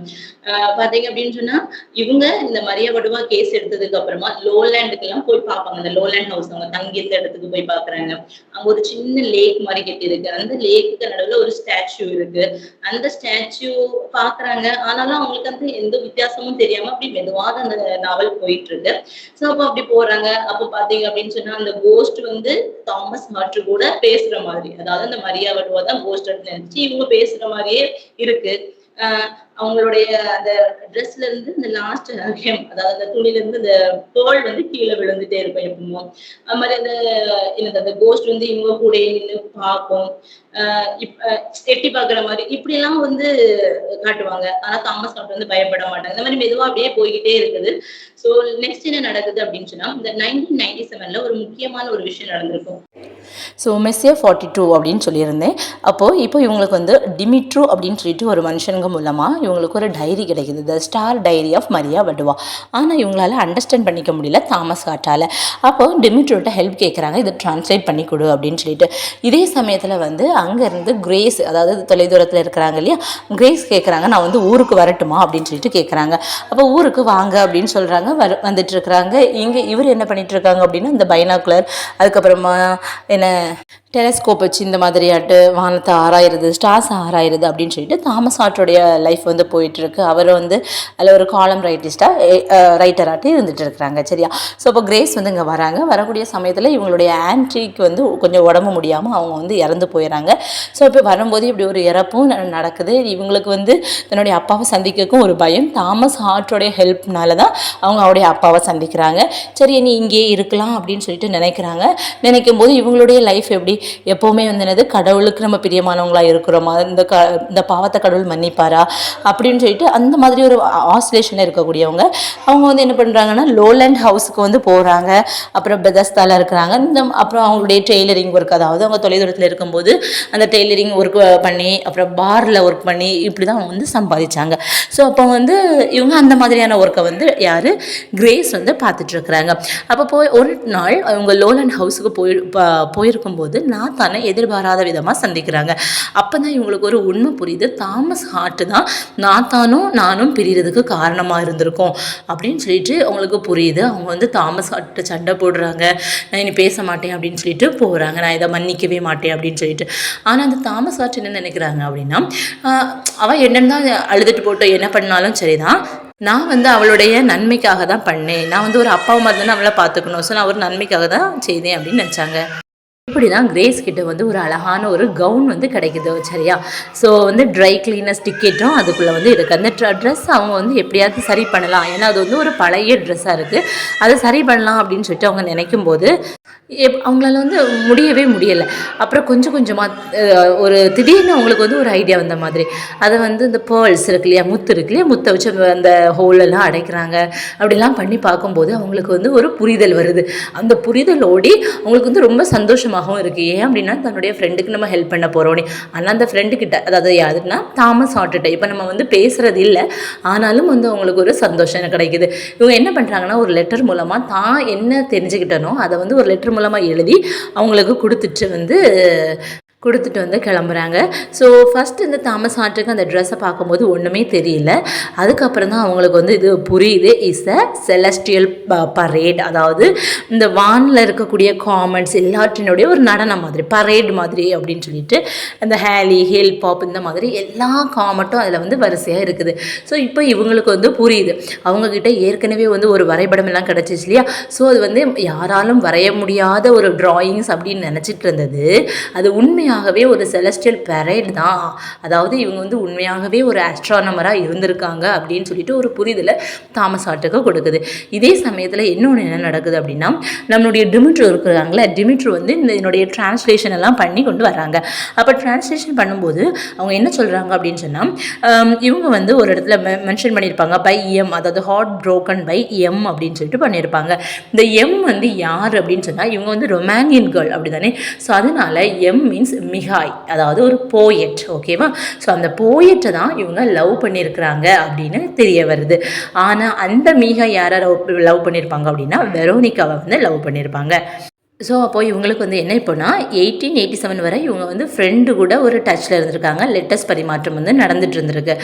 பாத்தீங்க அப்படின்னு சொன்னா, இவங்க இந்த மரியா வடுவா கேஸ் எடுத்ததுக்கு அப்புறமா லோலேண்டுக்கு எல்லாம் போய் பார்ப்பாங்க. அந்த லோலேண்ட் ஹவுஸ் அவங்க தங்கி இருந்த இடத்துக்கு போய் பாக்குறாங்க. அங்க ஒரு சின்ன லேக் மாதிரி கட்டி இருக்கு, அந்த லேக்குக்கு நடுவுல ஒரு ஸ்டாச்சு இருக்கு. அந்த ஸ்டாச்சு பாக்குறாங்க, ஆனாலும் அவங்களுக்கு வந்து எந்த வித்தியாசமும் தெரியாம அப்படி மெதுவாக அந்த நாவல் போயிட்டு இருக்கு. சோ அப்ப அப்படி போறாங்க. அப்ப பாத்தீங்க அப்படின்னு சொன்னா, அந்த கோஸ்ட் வந்து தாமஸ் ஹார்ட் கூட பேசுற மாதிரி, அதாவது அந்த மரியா வடுவா தான் கோஸ்ட் நினைச்சு இவங்க பேசுற மாதிரியே இருக்கு. அவங்களுடைய அந்த ட்ரெஸ்ல இருந்து இந்த லாஸ்ட் ஹெம், அதாவது அந்த துணில இருந்து இந்த பேர்ல் வந்து கீழே விழுந்துட்டே இருக்கும் எப்பவுமோ. அது மாதிரி அந்த கோஸ்ட் வந்து இவங்க கூட நின்று பார்க்கும், எட்டி பாக்குற மாதிரி இப்படி எல்லாம் வந்து காட்டுவாங்க. ஆனா தாமஸ் ஹார்ட் வந்து பயப்பட மாட்டாங்க. இந்த மாதிரி மெதுவா அப்படியே போய்கிட்டே இருக்குது. சோ நெக்ஸ்ட் என்ன நடக்குது அப்படின்னு சொன்னா, இந்த 1997ல ஒரு முக்கியமான ஒரு விஷயம் நடந்திருக்கும். ஸோ மெஸ்ஸியர் 42 அப்படின்னு சொல்லியிருந்தேன். அப்போது இப்போ இவங்களுக்கு வந்து டிமிட்ரு அப்படின்னு சொல்லிட்டு ஒரு மனுஷனுங்க மூலமாக இவங்களுக்கு ஒரு டைரி கிடைக்குது, the star diary of Maria வடுவா. ஆனால் இவங்களால அண்டர்ஸ்டாண்ட் பண்ணிக்க முடியல தாமஸ் ஹார்ட்டால். அப்போது டிமிட்ருட்ட ஹெல்ப் கேட்குறாங்க, இதை ட்ரான்ஸ்லேட் பண்ணி கொடு அப்படின்னு சொல்லிட்டு. இதே சமயத்தில் வந்து அங்கேருந்து கிரேஸ், அதாவது தொலைதூரத்தில் இருக்கிறாங்க இல்லையா, கிரேஸ் கேட்குறாங்க, நான் வந்து ஊருக்கு வரட்டுமா அப்படின்னு சொல்லிட்டு கேட்குறாங்க. அப்போ ஊருக்கு வாங்க அப்படின்னு சொல்கிறாங்க, வந்துட்டு இருக்கிறாங்க. இங்கே இவர் என்ன பண்ணிட்டு இருக்காங்க அப்படின்னா, இந்த பைனாக்குலர், அதுக்கப்புறமா என்ன டெலஸ்கோப் வச்சு இந்த மாதிரியாட்டு வானத்தை ஆராயிறது, ஸ்டார்ஸ் ஆராயிறது அப்படின்னு சொல்லிட்டு தாமஸ் ஹார்ட்டோடைய லைஃப் வந்து போயிட்டுருக்கு. அவர் வந்து அதில் ஒரு காலம் ரைட்டராட்டு இருந்துட்டு இருக்கிறாங்க. சரியா? ஸோ அப்போ கிரேஸ் வந்து இங்கே வராங்க. வரக்கூடிய சமயத்தில் இவங்களுடைய ஆன்டிக்கு வந்து கொஞ்சம் உடம்பு முடியாமல் அவங்க வந்து இறந்து போயிடறாங்க. ஸோ இப்போ வரும்போது இப்படி ஒரு இறப்பும் நடக்குது. இவங்களுக்கு வந்து தன்னுடைய அப்பாவை சந்திக்கிறதுக்கும் ஒரு பயம். தாமஸ் ஹார்ட்டோடைய ஹெல்ப்னால தான் அவங்க அவருடைய அப்பாவை சந்திக்கிறாங்க. சரி, நீ இங்கேயே இருக்கலாம் அப்படின்னு சொல்லிட்டு நினைக்கும் போது இவங்களுடைய லைஃப் எப்படி எப்போவுமே வந்து என்னது, கடவுளுக்கு நம்ம பிரியமானவங்களாக இருக்கிறோமா, இந்த பாவத்தை கடவுள் மன்னிப்பாரா அப்படின்னு சொல்லிட்டு அந்த மாதிரி ஒரு ஆசிலேஷனில் இருக்கக்கூடியவங்க. அவங்க வந்து என்ன பண்ணுறாங்கன்னா, லோலேண்ட் ஹவுஸுக்கு வந்து போகிறாங்க. அப்புறம் பெதஸ்தால இருக்கிறாங்க. அப்புறம் அவங்களுடைய டெய்லரிங் ஒர்க், அதாவது அவங்க தொலைதூரத்தில் இருக்கும்போது அந்த டெய்லரிங் ஒர்க் பண்ணி, அப்புறம் பாரில் ஒர்க் பண்ணி இப்படி தான் அவங்க வந்து சம்பாதிச்சாங்க. ஸோ அப்போ வந்து இவங்க அந்த மாதிரியான ஒர்க்கை வந்து யார், கிரேஸ் வந்து பார்த்துட்ருக்குறாங்க. அப்போ போய் ஒரு நாள் அவங்க லோலேண்ட் ஹவுஸுக்கு போயிருக்கும்போது நாத்தானை எதிர்பாராத விதமாக சந்திக்கிறாங்க. அப்போ தான் இவங்களுக்கு ஒரு உண்மை புரியுது, தாமஸ் ஹார்ட்டு தான் நானும் பிரியறதுக்கு காரணமாக இருந்திருக்கோம் அப்படின்னு சொல்லிட்டு அவங்களுக்கு புரியுது. அவங்க வந்து தாமஸ் ஹார்ட்டு சண்டை போடுறாங்க, நான் இனி பேச மாட்டேன் அப்படின்னு சொல்லிட்டு போகிறாங்க, நான் இதை மன்னிக்கவே மாட்டேன் அப்படின்னு சொல்லிட்டு. ஆனால் அந்த தாமஸ் ஹார்ட் என்ன நினைக்கிறாங்க அப்படின்னா, அவள் என்னன்னு தான் அழுதுட்டு போட்டு என்ன பண்ணாலும் சரிதான், நான் வந்து அவளுடைய நன்மைக்காக தான் பண்ணேன், நான் வந்து ஒரு அப்பாவை மாதிரி தானே அவளை பார்த்துக்கணும், ஸோ நான் ஒரு நன்மைக்காக தான் செய்தேன் அப்படின்னு நினச்சாங்க. இப்படி தான் கிரேஸ் கிட்ட வந்து ஒரு அழகான ஒரு கவுன் வந்து கிடைக்குது. சரியா? ஸோ வந்து ட்ரை கிளீனர்ஸ் டிக்கெட்டும் அதுக்குள்ளே வந்து இருக்குது. அந்த ட்ரெஸ் அவங்க வந்து எப்படியாவது சரி பண்ணலாம், ஏன்னா அது வந்து ஒரு பழைய ட்ரெஸ்ஸாக இருக்குது, அதை சரி பண்ணலாம் அப்படின்னு சொல்லிட்டு அவங்க நினைக்கும் போது அவங்களால வந்து முடியவே முடியலை. அப்புறம் கொஞ்சம் கொஞ்சமாக ஒரு திடீர்னு அவங்களுக்கு வந்து ஒரு ஐடியா வந்த மாதிரி, அதை வந்து இந்த பேர்ல்ஸ் இருக்கு இல்லையா, முத்து இருக்கு இல்லையா, முத்தை வச்சு அந்த ஹோலெல்லாம் அடைக்கிறாங்க. அப்படிலாம் பண்ணி பார்க்கும்போது அவங்களுக்கு வந்து ஒரு புரிதல் வருது. அந்த புரிதலோடி அவங்களுக்கு வந்து ரொம்ப சந்தோஷமாக சந்தோஷமாகவும் இருக்குது. ஏன் அப்படின்னா தன்னுடைய ஃப்ரெண்டுக்கு நம்ம ஹெல்ப் பண்ண போகிறோன்னே. ஆனால் அந்த ஃப்ரெண்டுக்கிட்ட, அதாவது யாருன்னா தாமஸ் ஹார்ட்டை இப்போ நம்ம வந்து பேசுகிறது இல்லை, ஆனாலும் வந்து அவங்களுக்கு ஒரு சந்தோஷம் கிடைக்குது. இவங்க என்ன பண்ணுறாங்கன்னா ஒரு லெட்டர் மூலமாக தான் என்ன தெரிஞ்சுக்கிட்டனோ அதை வந்து ஒரு லெட்டர் மூலமாக எழுதி அவங்களுக்கு கொடுத்துட்டு வந்து கிளம்புறாங்க. ஸோ ஃபஸ்ட்டு இந்த தாமஸ் ஹார்ட்டுக்கு அந்த ட்ரெஸ்ஸை பார்க்கும்போது ஒன்றுமே தெரியல. அதுக்கப்புறம் தான் அவங்களுக்கு வந்து இது புரியுது. இஸ் அ செலஸ்டியல் பரேட், அதாவது இந்த வானில் இருக்கக்கூடிய காமெட்ஸ் எல்லாற்றினுடைய ஒரு நடனம் மாதிரி, பரேட் மாதிரி அப்படின்னு சொல்லிட்டு அந்த ஹேலி ஹேல் பாப் இந்த மாதிரி எல்லா காமெட்டும் அதில் வந்து வரிசையாக இருக்குது. ஸோ இப்போ இவங்களுக்கு வந்து புரியுது. அவங்கக்கிட்ட ஏற்கனவே வந்து ஒரு வரைபடம் எல்லாம் கிடச்சிச்சு இல்லையா. ஸோ அது வந்து யாராலும் வரைய முடியாத ஒரு ட்ராயிங்ஸ் அப்படின்னு நினச்சிட்டு இருந்தது, அது உண்மையாகவே ஒரு செலஸ்டியல் பரேட் தான். அதாவது இவங்க வந்து உண்மையாகவே ஒரு ஆஸ்ட்ரானமராக இருந்திருக்காங்க அப்படின்னு சொல்லிட்டு ஒரு புரிதலை தாமஸ் ஹார்ட்டுக்கு கொடுக்குது. இதே சமயத்தில் இன்னொன்று என்ன நடக்குது அப்படின்னா, நம்மளுடைய டிமிட்ரு இருக்கிறாங்களே, டிமிட்ரு வந்து இதனுடைய டிரான்ஸ்லேஷன் எல்லாம் பண்ணி கொண்டு வராங்க. அப்போ டிரான்ஸ்லேஷன் பண்ணும்போது அவங்க என்ன சொல்கிறாங்க அப்படின்னு சொன்னால், இவங்க வந்து ஒரு இடத்துல மென்ஷன் பண்ணியிருப்பாங்க பை எம், அதாவது ஹார்ட் ப்ரோக்கன் பை எம் அப்படின்னு சொல்லிட்டு பண்ணியிருப்பாங்க. இந்த எம் வந்து யார் அப்படின்னு சொன்னால் இவங்க வந்து ரொமானியன் கேர்ள் அப்படி தானே. ஸோ அதனால எம் மீன்ஸ் மிகாய், அதாவது ஒரு போயட். ஓகேவா. ஸோ அந்த போயட்டை தான் இவங்க லவ் பண்ணியிருக்கிறாங்க அப்படின்னு தெரிய வருது. ஆனால் அந்த மிகாய் யாரை லவ் பண்ணியிருப்பாங்க அப்படின்னா வெரோனிகாவை வந்து லவ் பண்ணியிருப்பாங்க. ஸோ அப்போது இவங்களுக்கு வந்து என்ன இப்போனா 1887 வரை இவங்க வந்து ஃப்ரெண்டு கூட ஒரு டச்சில் இருந்திருக்காங்க. லெட்டர்ஸ் பரிமாற்றம் வந்து நடந்துட்டு இருந்திருக்கு.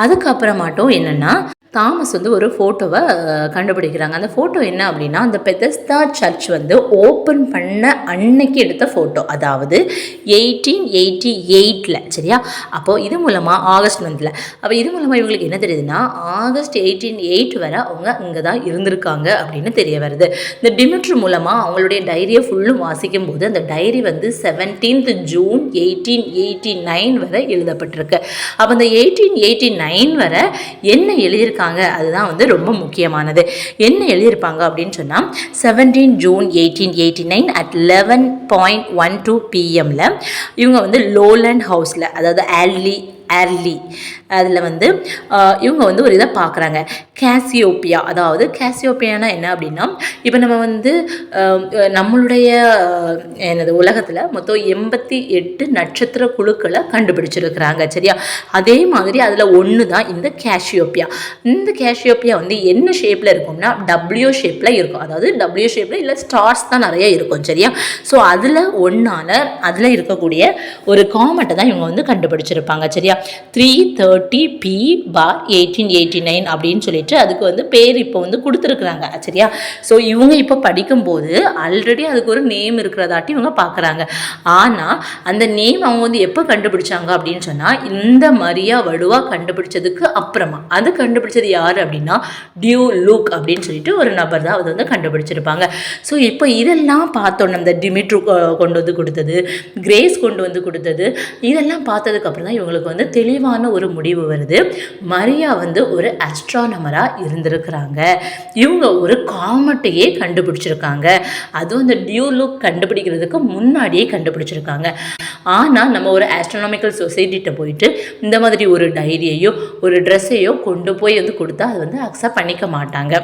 அதுக்கப்புறமாட்டும் என்னென்னா தாமஸ் வந்து ஒரு ஃபோட்டோவை கண்டுபிடிக்கிறாங்க. அந்த ஃபோட்டோ என்ன அப்படின்னா, அந்த பெதஸ்தா சர்ச் வந்து ஓப்பன் பண்ண அன்னைக்கு எடுத்த ஃபோட்டோ, அதாவது 1888 சரியா. அப்போது இது மூலமாக ஆகஸ்ட் மந்தில், அப்போ இது மூலமாக இவங்களுக்கு என்ன தெரியுதுன்னா ஆகஸ்ட் 1808 வரை அவங்க இங்கே தான் இருந்திருக்காங்க அப்படின்னு தெரிய வருது. இந்த டிமிட்ரு மூலமாக அவங்களுடைய டைரியை ஃபுல்லும் வாசிக்கும் போது அந்த டைரி வந்து 17th June 1889 வரை எழுதப்பட்டிருக்கு. அப்போ அந்த 1889 வரை என்ன எழுதியிருக்காங்க, அதுதான் வந்து ரொம்ப முக்கியமானது. என்ன எழுதியிருப்பாங்க அப்படின்னு சொன்னால் 17 June 1889 at 11:12 PM இவங்க வந்து லோலண்ட் ஹவுஸில், அதாவது ஏர்லி அதில் வந்து இவங்க வந்து ஒரு இதை பார்க்குறாங்க, கேசியோப்பியா. அதாவது கேசியோப்பியானா என்ன அப்படின்னா, இப்போ நம்ம வந்து நம்மளுடைய உலகத்தில் மொத்தம் 88 நட்சத்திர குழுக்களை கண்டுபிடிச்சிருக்கிறாங்க சரியா. அதே மாதிரி அதில் ஒன்று தான் இந்த கேசியோப்பியா. இந்த கேசியோப்பியா வந்து என்ன ஷேப்பில் இருக்கும்னா டபிள்யூ ஷேப்பில் இருக்கும். அதாவது டபிள்யூ ஷேப்பில் இல்லை ஸ்டார்ஸ் தான் நிறைய இருக்கும் சரியா. ஸோ அதில் இருக்கக்கூடிய ஒரு காமெட்டை தான் இவங்க வந்து கண்டுபிடிச்சிருப்பாங்க சரியா. 330P/1889 அப்படின்னு சொல்லிட்டு அதுக்கு வந்து பேர் இப்போ வந்து கொடுத்துருக்குறாங்க சரியா. ஸோ இவங்க இப்போ படிக்கும்போது ஆல்ரெடி அதுக்கு ஒரு நேம் இருக்கிறதாட்டி இவங்க பார்க்குறாங்க. ஆனால் அந்த நேம் அவங்க வந்து எப்போ கண்டுபிடிச்சாங்க அப்படின்னு சொன்னால் இந்த மரியா வடுவா கண்டுபிடிச்சதுக்கு அப்புறமா. அது கண்டுபிடிச்சது யார் அப்படின்னா டியூ லூக் அப்படின்னு சொல்லிட்டு ஒரு நபர் தான் அது வந்து கண்டுபிடிச்சிருப்பாங்க. ஸோ இப்போ இதெல்லாம் பார்த்தோன்னா இந்த டிமிட்ரு கொண்டு வந்து கொடுத்தது, கிரேஸ் கொண்டு வந்து கொடுத்தது, இதெல்லாம் பார்த்ததுக்கப்புறம் தான் இவங்களுக்கு வந்து தெளிவான ஒரு முடிவு வருது. மரியா வந்து ஒரு ஆஸ்ட்ரானமராக இருந்திருக்கிறாங்க. இவங்க ஒரு காமெட்டையே கண்டுபிடிச்சிருக்காங்க. அதுவும் இந்த டியூ லூக் கண்டுபிடிக்கிறதுக்கு முன்னாடியே கண்டுபிடிச்சிருக்காங்க. ஆனால் நம்ம ஒரு ஆஸ்ட்ரானமிக்கல் சொசைட்டிகிட்ட போயிட்டு இந்த மாதிரி ஒரு டைரியையோ ஒரு ட்ரெஸ்ஸையோ கொண்டு போய் வந்து கொடுத்தா அது வந்து அக்செப்ட் பண்ணிக்க மாட்டாங்க.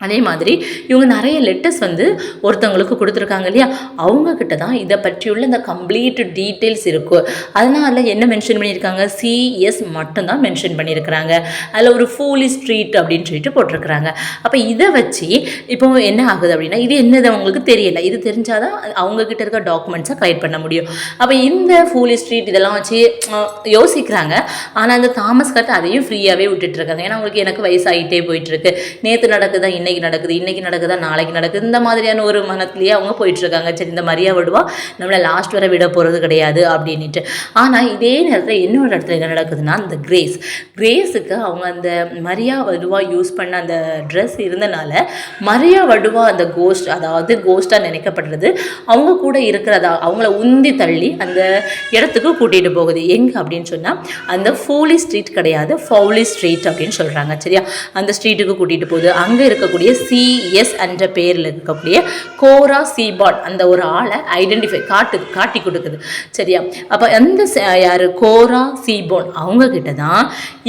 அதே மாதிரி இவங்க நிறைய லெட்டர்ஸ் வந்து ஒருத்தவங்களுக்கு கொடுத்துருக்காங்க இல்லையா, அவங்கக்கிட்ட தான் இதை பற்றியுள்ள இந்த கம்ப்ளீட் டீட்டெயில்ஸ் இருக்கும். அதனால் என்ன மென்ஷன் பண்ணியிருக்காங்க, CS மட்டும்தான் மென்ஷன் பண்ணியிருக்கிறாங்க. அதில் ஒரு ஃபூலி ஸ்ட்ரீட் அப்படின்னு சொல்லிட்டு போட்டிருக்கிறாங்க. அப்போ இதை வச்சு இப்போ என்ன ஆகுது அப்படின்னா, இது என்னது அவங்களுக்கு தெரியலை. இது தெரிஞ்சால் தான் அவங்கக்கிட்ட இருக்க டாக்குமெண்ட்ஸை கலெக்ட் பண்ண முடியும். அப்போ இந்த ஃபூலி ஸ்ட்ரீட் இதெல்லாம் வச்சு யோசிக்கிறாங்க. ஆனால் அந்த தாமஸ் கட் அதையும் ஃப்ரீயாகவே விட்டுட்டுருக்காங்க. ஏன்னா அவங்களுக்கு எனக்கு வயசாகிட்டே போயிட்டுருக்கு, நேற்று நடக்குதா இன்னைக்கு நடக்குதா நாளைக்கு நடக்குது, இந்த மாதிரியான ஒரு மனத்திலேயே அவங்க போயிட்டுருக்காங்க. சரி, இந்த மரியா வடுவா நம்மளை லாஸ்ட் வரை விட போகிறது கிடையாது அப்படின்ட்டு. ஆனால் இதே நேரத்தில் இன்னொரு இடத்துல என்ன நடக்குதுன்னா, இந்த கிரேஸுக்கு அவங்க அந்த மரியா வடுவா யூஸ் பண்ண அந்த ட்ரெஸ் இருந்தனால மரியா வடுவா அந்த கோஸ்ட், அதாவது கோஸ்டாக நினைக்கப்படுறது அவங்க கூட இருக்கிறதா அவங்கள உந்தி தள்ளி அந்த இடத்துக்கு கூட்டிகிட்டு போகுது. எங்கே அப்படின்னு சொன்னால் அந்த ஃபூலி ஸ்ட்ரீட் கிடையாது, ஃபவுலி ஸ்ட்ரீட் அப்படின்னு சொல்கிறாங்க சரியா. அந்த ஸ்ட்ரீட்டுக்கு கூட்டிகிட்டு போகுது. அங்கே இருக்கக்கூடிய இருக்கக்கூடிய சிஎஸ் என்ற பேரில் இருக்கக்கூடிய கோரா சீபாட் அந்த ஒரு ஆளை காட்டி கொடுக்குது. சரியா? அப்போ அந்த யார் கோரா சீபோன் அவங்க கிட்ட தான்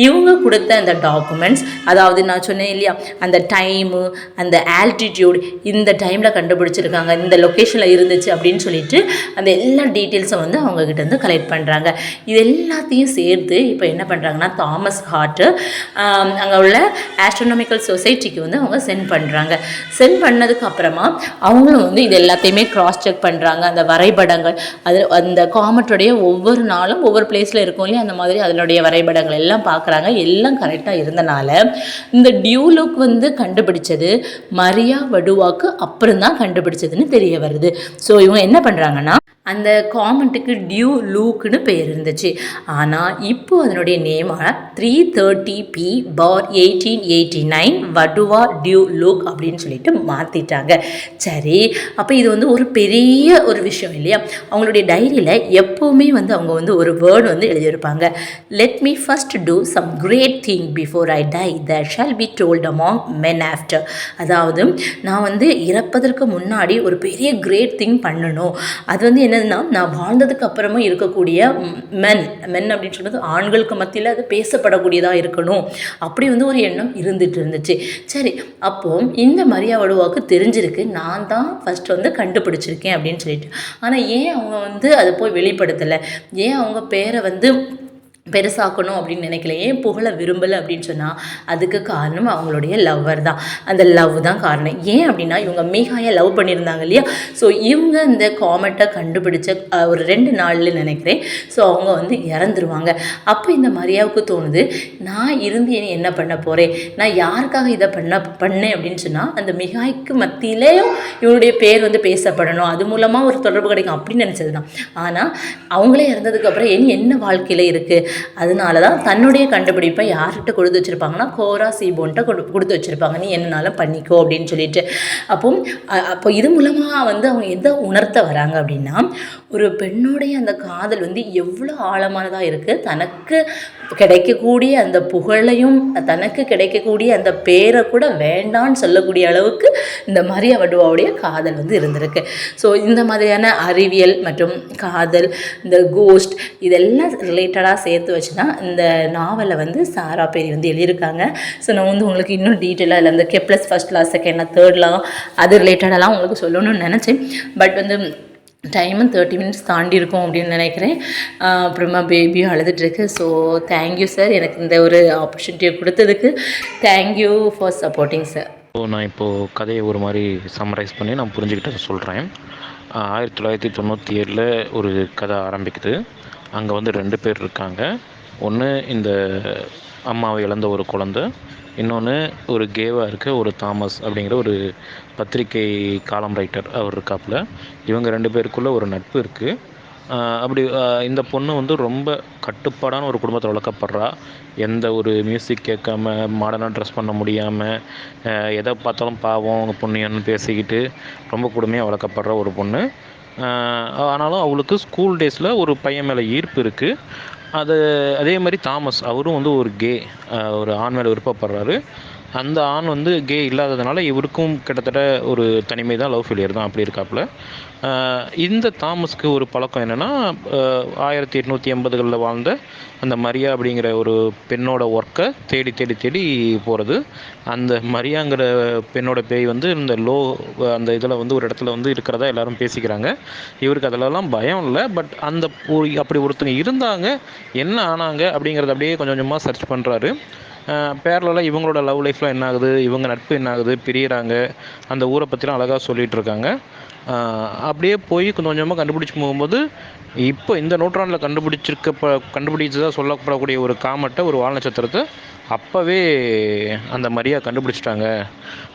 இவங்க கொடுத்த அந்த டாக்குமெண்ட்ஸ், அதாவது நான் சொன்னேன் இல்லையா, அந்த டைமு, அந்த ஆல்டிடியூட், இந்த டைமில் கண்டுபிடிச்சிருக்காங்க, இந்த லொக்கேஷனில் இருந்துச்சு அப்படின்னு சொல்லிட்டு அந்த எல்லா டீட்டெயில்ஸும் வந்து அவங்கக்கிட்ட இருந்து கலெக்ட் பண்ணுறாங்க. இது எல்லாத்தையும் சேர்த்து இப்போ என்ன பண்ணுறாங்கன்னா தாமஸ் ஹார்ட்டு அங்கே உள்ள ஆஸ்ட்ரோனாமிக்கல் சொசைட்டிக்கு வந்து அவங்க சென்ட் பண்ணுறாங்க. சென்ட் பண்ணதுக்கு அப்புறமா அவங்களும் வந்து இது எல்லாத்தையுமே கிராஸ் செக் பண்ணுறாங்க. அந்த வரைபடங்கள், அது அந்த காமெட்டுடைய ஒவ்வொரு நாளும் ஒவ்வொரு பிளேஸில் இருக்கும் இல்லையா, அந்த மாதிரி அதனுடைய வரைபடங்கள் எல்லாம் பார்க்குறாங்க. எல்லாம் கரெக்டாக இருந்தனால இந்த டியூலுக் வந்து கண்டுபிடிச்சது மரியா வடுவாக்கு அப்புறம் தான் கண்டுபிடிச்சதுன்னு தெரிய வருது. ஸோ இவங்க என்ன பண்ணுறாங்கன்னா, அந்த காமெண்ட்டுக்கு டியூ லூக்குன்னு பேர் இருந்துச்சு. ஆனால் இப்போ அதனுடைய நேமாக 330p/1889 வடுவா டியூ லூக் அப்படின்னு சொல்லிட்டு மாற்றிட்டாங்க. சரி, அப்போ இது வந்து ஒரு பெரிய ஒரு விஷயம் இல்லையா. அவங்களுடைய டைரியில் எப்போவுமே வந்து அவங்க வந்து ஒரு வேர்டு வந்து எழுதியிருப்பாங்க. Let me first do some great thing before I die that shall be told among men after. அதாவது நான் வந்து இறப்பதற்கு முன்னாடி ஒரு பெரிய கிரேட் திங் பண்ணணும். அது வந்து என்னதுன்னா, நான் வாழ்ந்ததுக்கு அப்புறமா இருக்கக்கூடிய மென் அப்படின்னு சொல்றது ஆண்களுக்கு மத்தியில் அது பேசப்படக்கூடியதாக இருக்கணும். அப்படி வந்து ஒரு எண்ணம் இருந்துட்டு இருந்துச்சு. சரி, அப்போ இந்த மரியா வடுவாக்கு தெரிஞ்சிருக்கு நான் தான் ஃபர்ஸ்ட் வந்து கண்டுபிடிச்சிருக்கேன் அப்படின்னு சொல்லிட்டு. ஆனால் ஏன் அவங்க வந்து அதை போய் வெளிப்படுத்தலை? ஏன் அவங்க பேரை வந்து பெருசாக்கணும் அப்படின்னு நினைக்கல? ஏன் புகழ விரும்பலை அப்படின்னு சொன்னால் அதுக்கு காரணம் அவங்களுடைய லவ்வர் தான். அந்த லவ் தான் காரணம். ஏன் அப்படின்னா, இவங்க மீகாயை லவ் பண்ணியிருந்தாங்க இல்லையா. ஸோ இவங்க இந்த காமெட்டை கண்டுபிடிச்ச ஒரு 2 நாள்ல நினைக்கிறேன். ஸோ அவங்க வந்து இறந்துருவாங்க. அப்போ இந்த மரியாவுக்கு தோணுது, நான் இருந்து என்ன பண்ண போகிறேன், நான் யாருக்காக இதை பண்ணேன் அப்படின்னு சொன்னால் அந்த மிகாய்க்கு மத்தியிலேயும் இவங்களுடைய பேர் வந்து பேசப்படணும், அது மூலமாக ஒரு தொடர்பு கிடைக்கும் அப்படின்னு நினச்சது தான். ஆனால் அவங்களே இறந்ததுக்கப்புறம் என்ன வாழ்க்கையில் இருக்குது, அதனால தான் தன்னுடைய கண்டுபிடிப்பை யார்கிட்ட கொடுத்து வச்சுருப்பாங்கன்னா கோரா சீபோன்ட்ட கொடுத்து வச்சுருப்பாங்க, நீ என்னன்னாலும் பண்ணிக்கோ அப்படின்னு சொல்லிட்டு. அப்போ இது மூலமாக வந்து அவங்க எதை உணர்த்த வராங்க அப்படின்னா, ஒரு பெண்ணுடைய அந்த காதல் வந்து எவ்வளோ ஆழமானதாக இருக்குது. தனக்கு கிடைக்கக்கூடிய அந்த புகழையும் தனக்கு கிடைக்கக்கூடிய அந்த பேரை கூட வேண்டான்னு சொல்லக்கூடிய அளவுக்கு இந்த மரியா வடுவாவுடைய காதல் வந்து இருந்திருக்கு. ஸோ இந்த மாதிரியான அறிவியல் மற்றும் காதல், இந்த கோஸ்ட், இதெல்லாம் ரிலேட்டடாக சேர்த்து வச்சு தான் இந்த நாவலை வந்து சாரா பேரி வந்து எழுதியிருக்காங்க. ஸோ நான் வந்து உங்களுக்கு இன்னும் டீட்டெயிலாக இல்லை, இந்த கெப்லஸ் ஃபர்ஸ்ட் லா, செகண்ட் லா, தேர்ட் லா, அது ரிலேட்டடெல்லாம் உங்களுக்கு சொல்லணும்னு நினச்சேன். பட் வந்து டைமும் 30 மினிட்ஸ் தாண்டி இருக்கும் அப்படின்னு நினைக்கிறேன். அப்புறமா பேபியும் அழுதுட்டுருக்கு. ஸோ தேங்க்யூ சார், எனக்கு இந்த ஒரு ஆப்பர்ச்சுனிட்டியை கொடுத்ததுக்கு. Thank you for supporting sir. So நான் இப்போது கதையை ஒரு மாதிரி சம்மரைஸ் பண்ணி நான் புரிஞ்சுக்கிட்ட சொல்கிறேன். 1997 ஒரு கதை ஆரம்பிக்குது. அங்கே வந்து 2 பேர் இருக்காங்க. ஒன்று இந்த அம்மாவை இழந்த ஒரு குழந்தை, இன்னொன்று ஒரு கேவாக இருக்க ஒரு தாமஸ் அப்படிங்கிற ஒரு பத்திரிகை காலம் ரைட்டர் அவர் இருக்காப்புல. இவங்க 2 பேருக்குள்ளே ஒரு நட்பு இருக்குது. அப்படி இந்த பொண்ணு வந்து ரொம்ப கட்டுப்பாடான ஒரு குடும்பத்தில் வளர்க்கப்படுறா. எந்த ஒரு மியூசிக் கேட்காம, மாடர்னாக ட்ரெஸ் பண்ண முடியாமல், எதை பார்த்தாலும் பாவம் அவங்க பொண்ணுன்னு பேசிக்கிட்டு ரொம்ப கொடுமையாக வளர்க்கப்படுற ஒரு பொண்ணு. ஆனாலும் அவளுக்கு ஸ்கூல் டேஸில் ஒரு பையன் மேலே ஈர்ப்பு இருக்குது. அதே மாதிரி தாமஸ் அவரும் வந்து ஒரு ஒரு ஆண் மேலே விருப்பப்படுறாரு. அந்த ஆண் வந்து கே இல்லாததுனால இவருக்கும் கிட்டத்தட்ட ஒரு தனிமை தான், லவ் ஃபெயிலியர் தான், அப்படி இருக்காப்புல. இந்த தாமஸ்க்கு ஒரு பழக்கம் என்னென்னா, 1880களில் வாழ்ந்த அந்த மரியா அப்படிங்கிற ஒரு பெண்ணோட ஒர்க்கை தேடி தேடி தேடி போகிறது. அந்த மரியாங்கிற பெண்ணோட பேய் வந்து இந்த அந்த இதில் வந்து ஒரு இடத்துல வந்து இருக்கிறதா எல்லாரும் பேசிக்கிறாங்க. இவருக்கு அதிலெல்லாம் பயம் இல்லை. பட் அப்படி ஒருத்தங்க இருந்தாங்க, என்ன ஆனாங்க அப்படிங்கிறத அப்படியே கொஞ்சம் கொஞ்சமாக சர்ச் பண்ணுறாரு. பேரலாக இவங்களோட லவ் லைஃப்லாம் என்ன ஆகுது, இவங்க நட்பு என்ன ஆகுது, பிரியிறாங்க, அந்த ஊரை பற்றிலாம் அழகாக சொல்லிகிட்டு இருக்காங்க. அப்படியே போய் கொஞ்சம் கொஞ்சமாக கண்டுபிடிச்சி போகும்போது இப்போ இந்த நூற்றாண்டில் கண்டுபிடிச்சதாக சொல்லப்படக்கூடிய ஒரு காமெட்டை, ஒரு வால் நட்சத்திரத்தை அப்போவே அந்த மரியா கண்டுபிடிச்சிட்டாங்க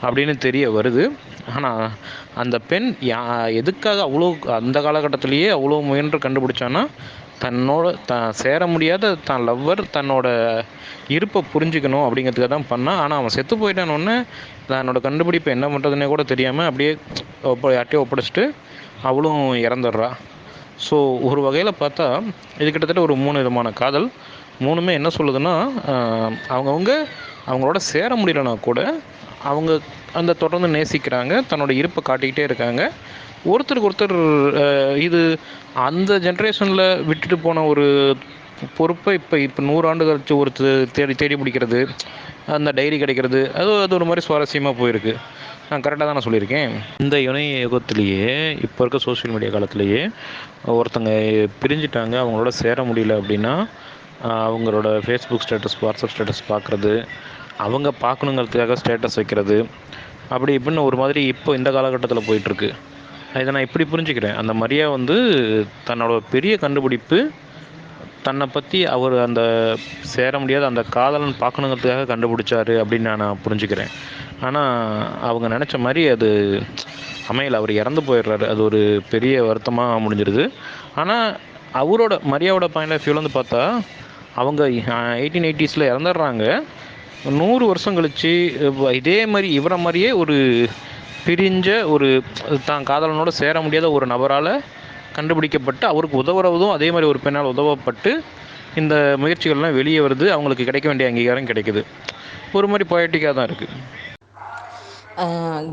அப்படின்னு தெரிய வருது. ஆனால் அந்த பெண் எதுக்காக அவ்வளோ அந்த காலகட்டத்திலேயே அவ்வளோ முயன்று கண்டுபிடிச்சான்னா, சேர முடியாத தான் லவ்வர் தன்னோட இருப்பை புரிஞ்சுக்கணும் அப்படிங்கிறதுக்காக தான் பண்ணான். ஆனால் அவன் செத்து போயிட்டானோடனே தன்னோட கண்டுபிடிப்பை என்ன பண்ணுறதுனே கூட தெரியாமல் அப்படியே யார்ட்டையோ ஒப்படைச்சிட்டு அவளும் இறந்துடுறா. ஸோ ஒரு வகையில் பார்த்தா இது கிட்டத்தட்ட ஒரு 3 விதமான காதல். 3மே என்ன சொல்லுதுன்னா, அவங்களோட சேர முடியலனா கூட அவங்க அந்த தொடர்ந்து நேசிக்கிறாங்க, தன்னோட இருப்பை காட்டிக்கிட்டே இருக்காங்க. ஒருத்தருக்கு ஒருத்தர் இது அந்த ஜென்ரேஷனில் விட்டுட்டு போன ஒரு பொறுப்பை இப்போ 100 ஆண்டு கழிச்சு ஒருத்தர் தேடி தேடி பிடிக்கிறது, அந்த டைரி கிடைக்கிறது, அது அது ஒரு மாதிரி சுவாரஸ்யமாக போயிருக்கு. நான் கரெக்டாக தான் நான் சொல்லியிருக்கேன். இந்த இணைய யுகத்திலேயே இப்போ இருக்க சோஷியல் மீடியா காலத்திலேயே ஒருத்தங்க பிரிஞ்சிட்டாங்க, அவங்களோட சேர முடியல அப்படின்னா அவங்களோட ஃபேஸ்புக் ஸ்டேட்டஸ், வாட்ஸ்அப் ஸ்டேட்டஸ் பார்க்குறது, அவங்க பார்க்கணுங்கிறதுக்காக ஸ்டேட்டஸ் வைக்கிறது, அப்படி இப்படின்னு ஒரு மாதிரி இப்போ இந்த காலகட்டத்தில் போயிட்டுருக்கு. இதை நான் இப்படி புரிஞ்சுக்கிறேன். அந்த மரியா வந்து தன்னோட பெரிய கண்டுபிடிப்பு தன்னை பற்றி அவர் அந்த சேர முடியாத அந்த காதலன் பார்க்கணுங்கிறதுக்காக கண்டுபிடிச்சாரு அப்படின்னு நான் புரிஞ்சுக்கிறேன். ஆனால் அவங்க நினச்ச மாதிரி அது அமையலை, அவர் இறந்து போயிடுறாரு. அது ஒரு பெரிய வருத்தமாக முடிஞ்சிருது. ஆனால் அவரோட மரியாவோட பாயிண்ட் ஆஃப் வியூவில் வந்து பார்த்தா அவங்க 1880s இறந்துடுறாங்க. 100 வருஷம் கழித்து இதே மாதிரி இவரை மாதிரியே ஒரு பிரிஞ்ச ஒரு தான் காதலனோட சேர முடியாத ஒரு நபரால் கண்டுபிடிக்கப்பட்டு அவருக்கு உதவுறதும் அதே மாதிரி ஒரு பெண்ணால் உதவப்பட்டு இந்த முயற்சிகள்லாம் வெளியே வருது, அவங்களுக்கு கிடைக்க வேண்டிய அங்கீகாரம் கிடைக்குது. ஒரு மாதிரி பொயட்டிக்காக தான் இருக்குது.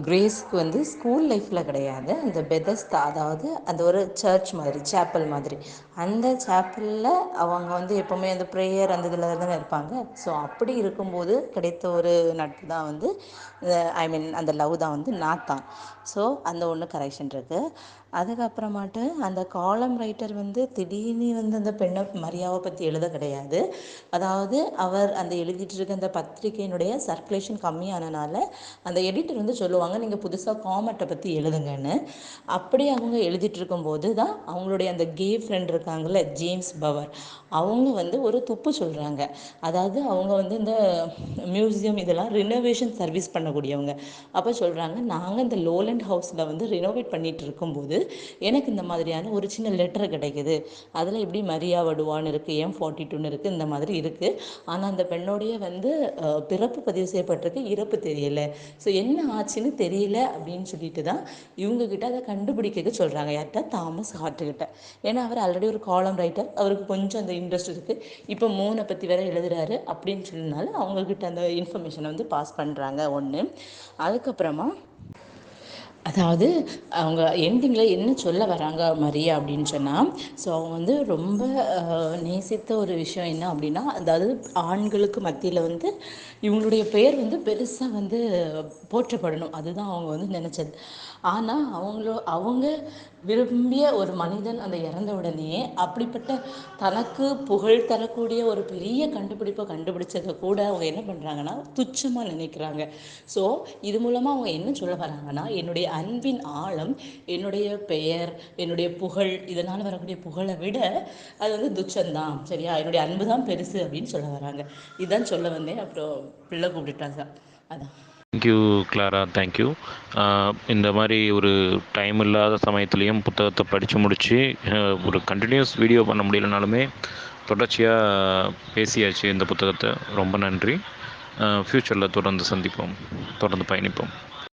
கிரேஸ்க்கு வந்து ஸ்கூல் லைஃப்பில் கிடையாது, அந்த பெதஸ்தா, அதாவது அந்த ஒரு சர்ச் மாதிரி, சேப்பல் மாதிரி, அந்த சேப்பலில் அவங்க வந்து எப்போவுமே அந்த ப்ரேயர் அந்த இதில் தானே இருப்பாங்க. ஸோ அப்படி இருக்கும்போது கிடைத்த ஒரு நட்பு தான் வந்து அந்த லவ் தான் வந்து நாத்தான். ஸோ அந்த ஒன்று கரெக்ஷன் இருக்குது. அதுக்கப்புறமாட்டு அந்த காலம் ரைட்டர் வந்து திடீர்னு வந்து அந்த பெண்ணை மரியாவை பற்றி எழுத கிடையாது. அதாவது அவர் அந்த எழுதிட்டு இருக்க அந்த பத்திரிகையினுடைய சர்க்குலேஷன் கம்மியானனால அந்த எடிட்டர் வந்து சொல்லுவாங்க, நீங்கள் புதுசாக காமெட்டை பற்றி எழுதுங்கன்னு. அப்படி அவங்க எழுதிட்டு இருக்கும்போது தான் அவங்களுடைய அந்த கே ஃப்ரெண்ட் இருக்காங்கள்ல, ஜேம்ஸ் பவர், அவங்க வந்து ஒரு துப்பு சொல்கிறாங்க. அதாவது அவங்க வந்து இந்த மியூசியம் இதெல்லாம் ரினோவேஷன் சர்வீஸ் பண்ணக்கூடியவங்க. அப்போ சொல்கிறாங்க, நாங்கள் இந்த லோலண்ட் ஹவுஸில் வந்து ரினோவேட் பண்ணிகிட்டு இருக்கும்போது எனக்கு இந்த மாதிரியான ஒரு சின்ன லெட்டர் கிடைக்குது. அதில் இப்படி மரியா வடுவான்னு இருக்குது, M42 இருக்குது, இந்த மாதிரி இருக்குது. ஆனால் அந்த பெண்ணுடைய வந்து பிறப்பு பதிவு செய்யப்பட்டிருக்கு, இறப்பு தெரியலை. ஸோ என்ன ஆச்சுன்னு தெரியல அப்படின்னு சொல்லிட்டு தான் இவங்கக்கிட்ட அதை கண்டுபிடிக்க சொல்கிறாங்க. யார்கிட்ட? தாமஸ் ஹார்ட்டுக்கிட்ட. ஏன்னா அவர் ஆல்ரெடி ஒரு காலம் ரைட்டர், அவருக்கு கொஞ்சம் அந்த இன்ட்ரெஸ்ட் இருக்குது, இப்போ மூனை பற்றி வேற எழுதுறாரு அப்படின்னு சொன்னதுனால அவங்கக்கிட்ட அந்த இன்ஃபர்மேஷனை வந்து பாஸ் பண்ணுறாங்க. ஒன்று. அதுக்கப்புறமா அதாவது அவங்க எண்டிங்கில் என்ன சொல்ல வராங்க மரியா அப்படின்னு சொன்னால், ஸோ அவங்க வந்து ரொம்ப நேசித்த ஒரு விஷயம் என்ன அப்படின்னா, அதாவது ஆண்களுக்கு மத்தியில் வந்து இவங்களுடைய பெயர் வந்து பெருசாக வந்து போற்றப்படணும், அதுதான் அவங்க வந்து நினச்சது. ஆனால் அவங்க விரும்பிய ஒரு மனிதன் அந்த இறந்த உடனே அப்படிப்பட்ட தனக்கு புகழ் தரக்கூடிய ஒரு பெரிய கண்டுபிடிப்பை கண்டுபிடிச்சதை கூட அவங்க என்ன பண்ணுறாங்கன்னா துச்சமாக நினைக்கிறாங்க. ஸோ இது மூலமாக அவங்க என்ன சொல்ல வராங்கன்னா, என்னுடைய அன்பின் ஆழம், என்னுடைய பெயர், என்னுடைய புகழ், இதனால் வரக்கூடிய புகழை விட அது வந்து துச்சம்தான், சரியா, என்னுடைய அன்பு தான் பெருசு அப்படின்னு சொல்ல வராங்க. இதுதான் சொல்ல வந்தேன். அப்புறம் பிள்ளை கூப்பிட்டுட்டாங்க, அதான். Thank you Clara, thank you. இந்த மாதிரி ஒரு டைம் இல்லாத சமயத்துலேயும் புத்தகத்தை படித்து முடித்து ஒரு கண்டினியூஸ் வீடியோ பண்ண முடியலனாலுமே தொடர்ச்சியாக பேசியாச்சு இந்த புத்தகத்தை. ரொம்ப நன்றி. ஃப்யூச்சரில் தொடர்ந்து சந்திப்போம், தொடர்ந்து பயணிப்போம்.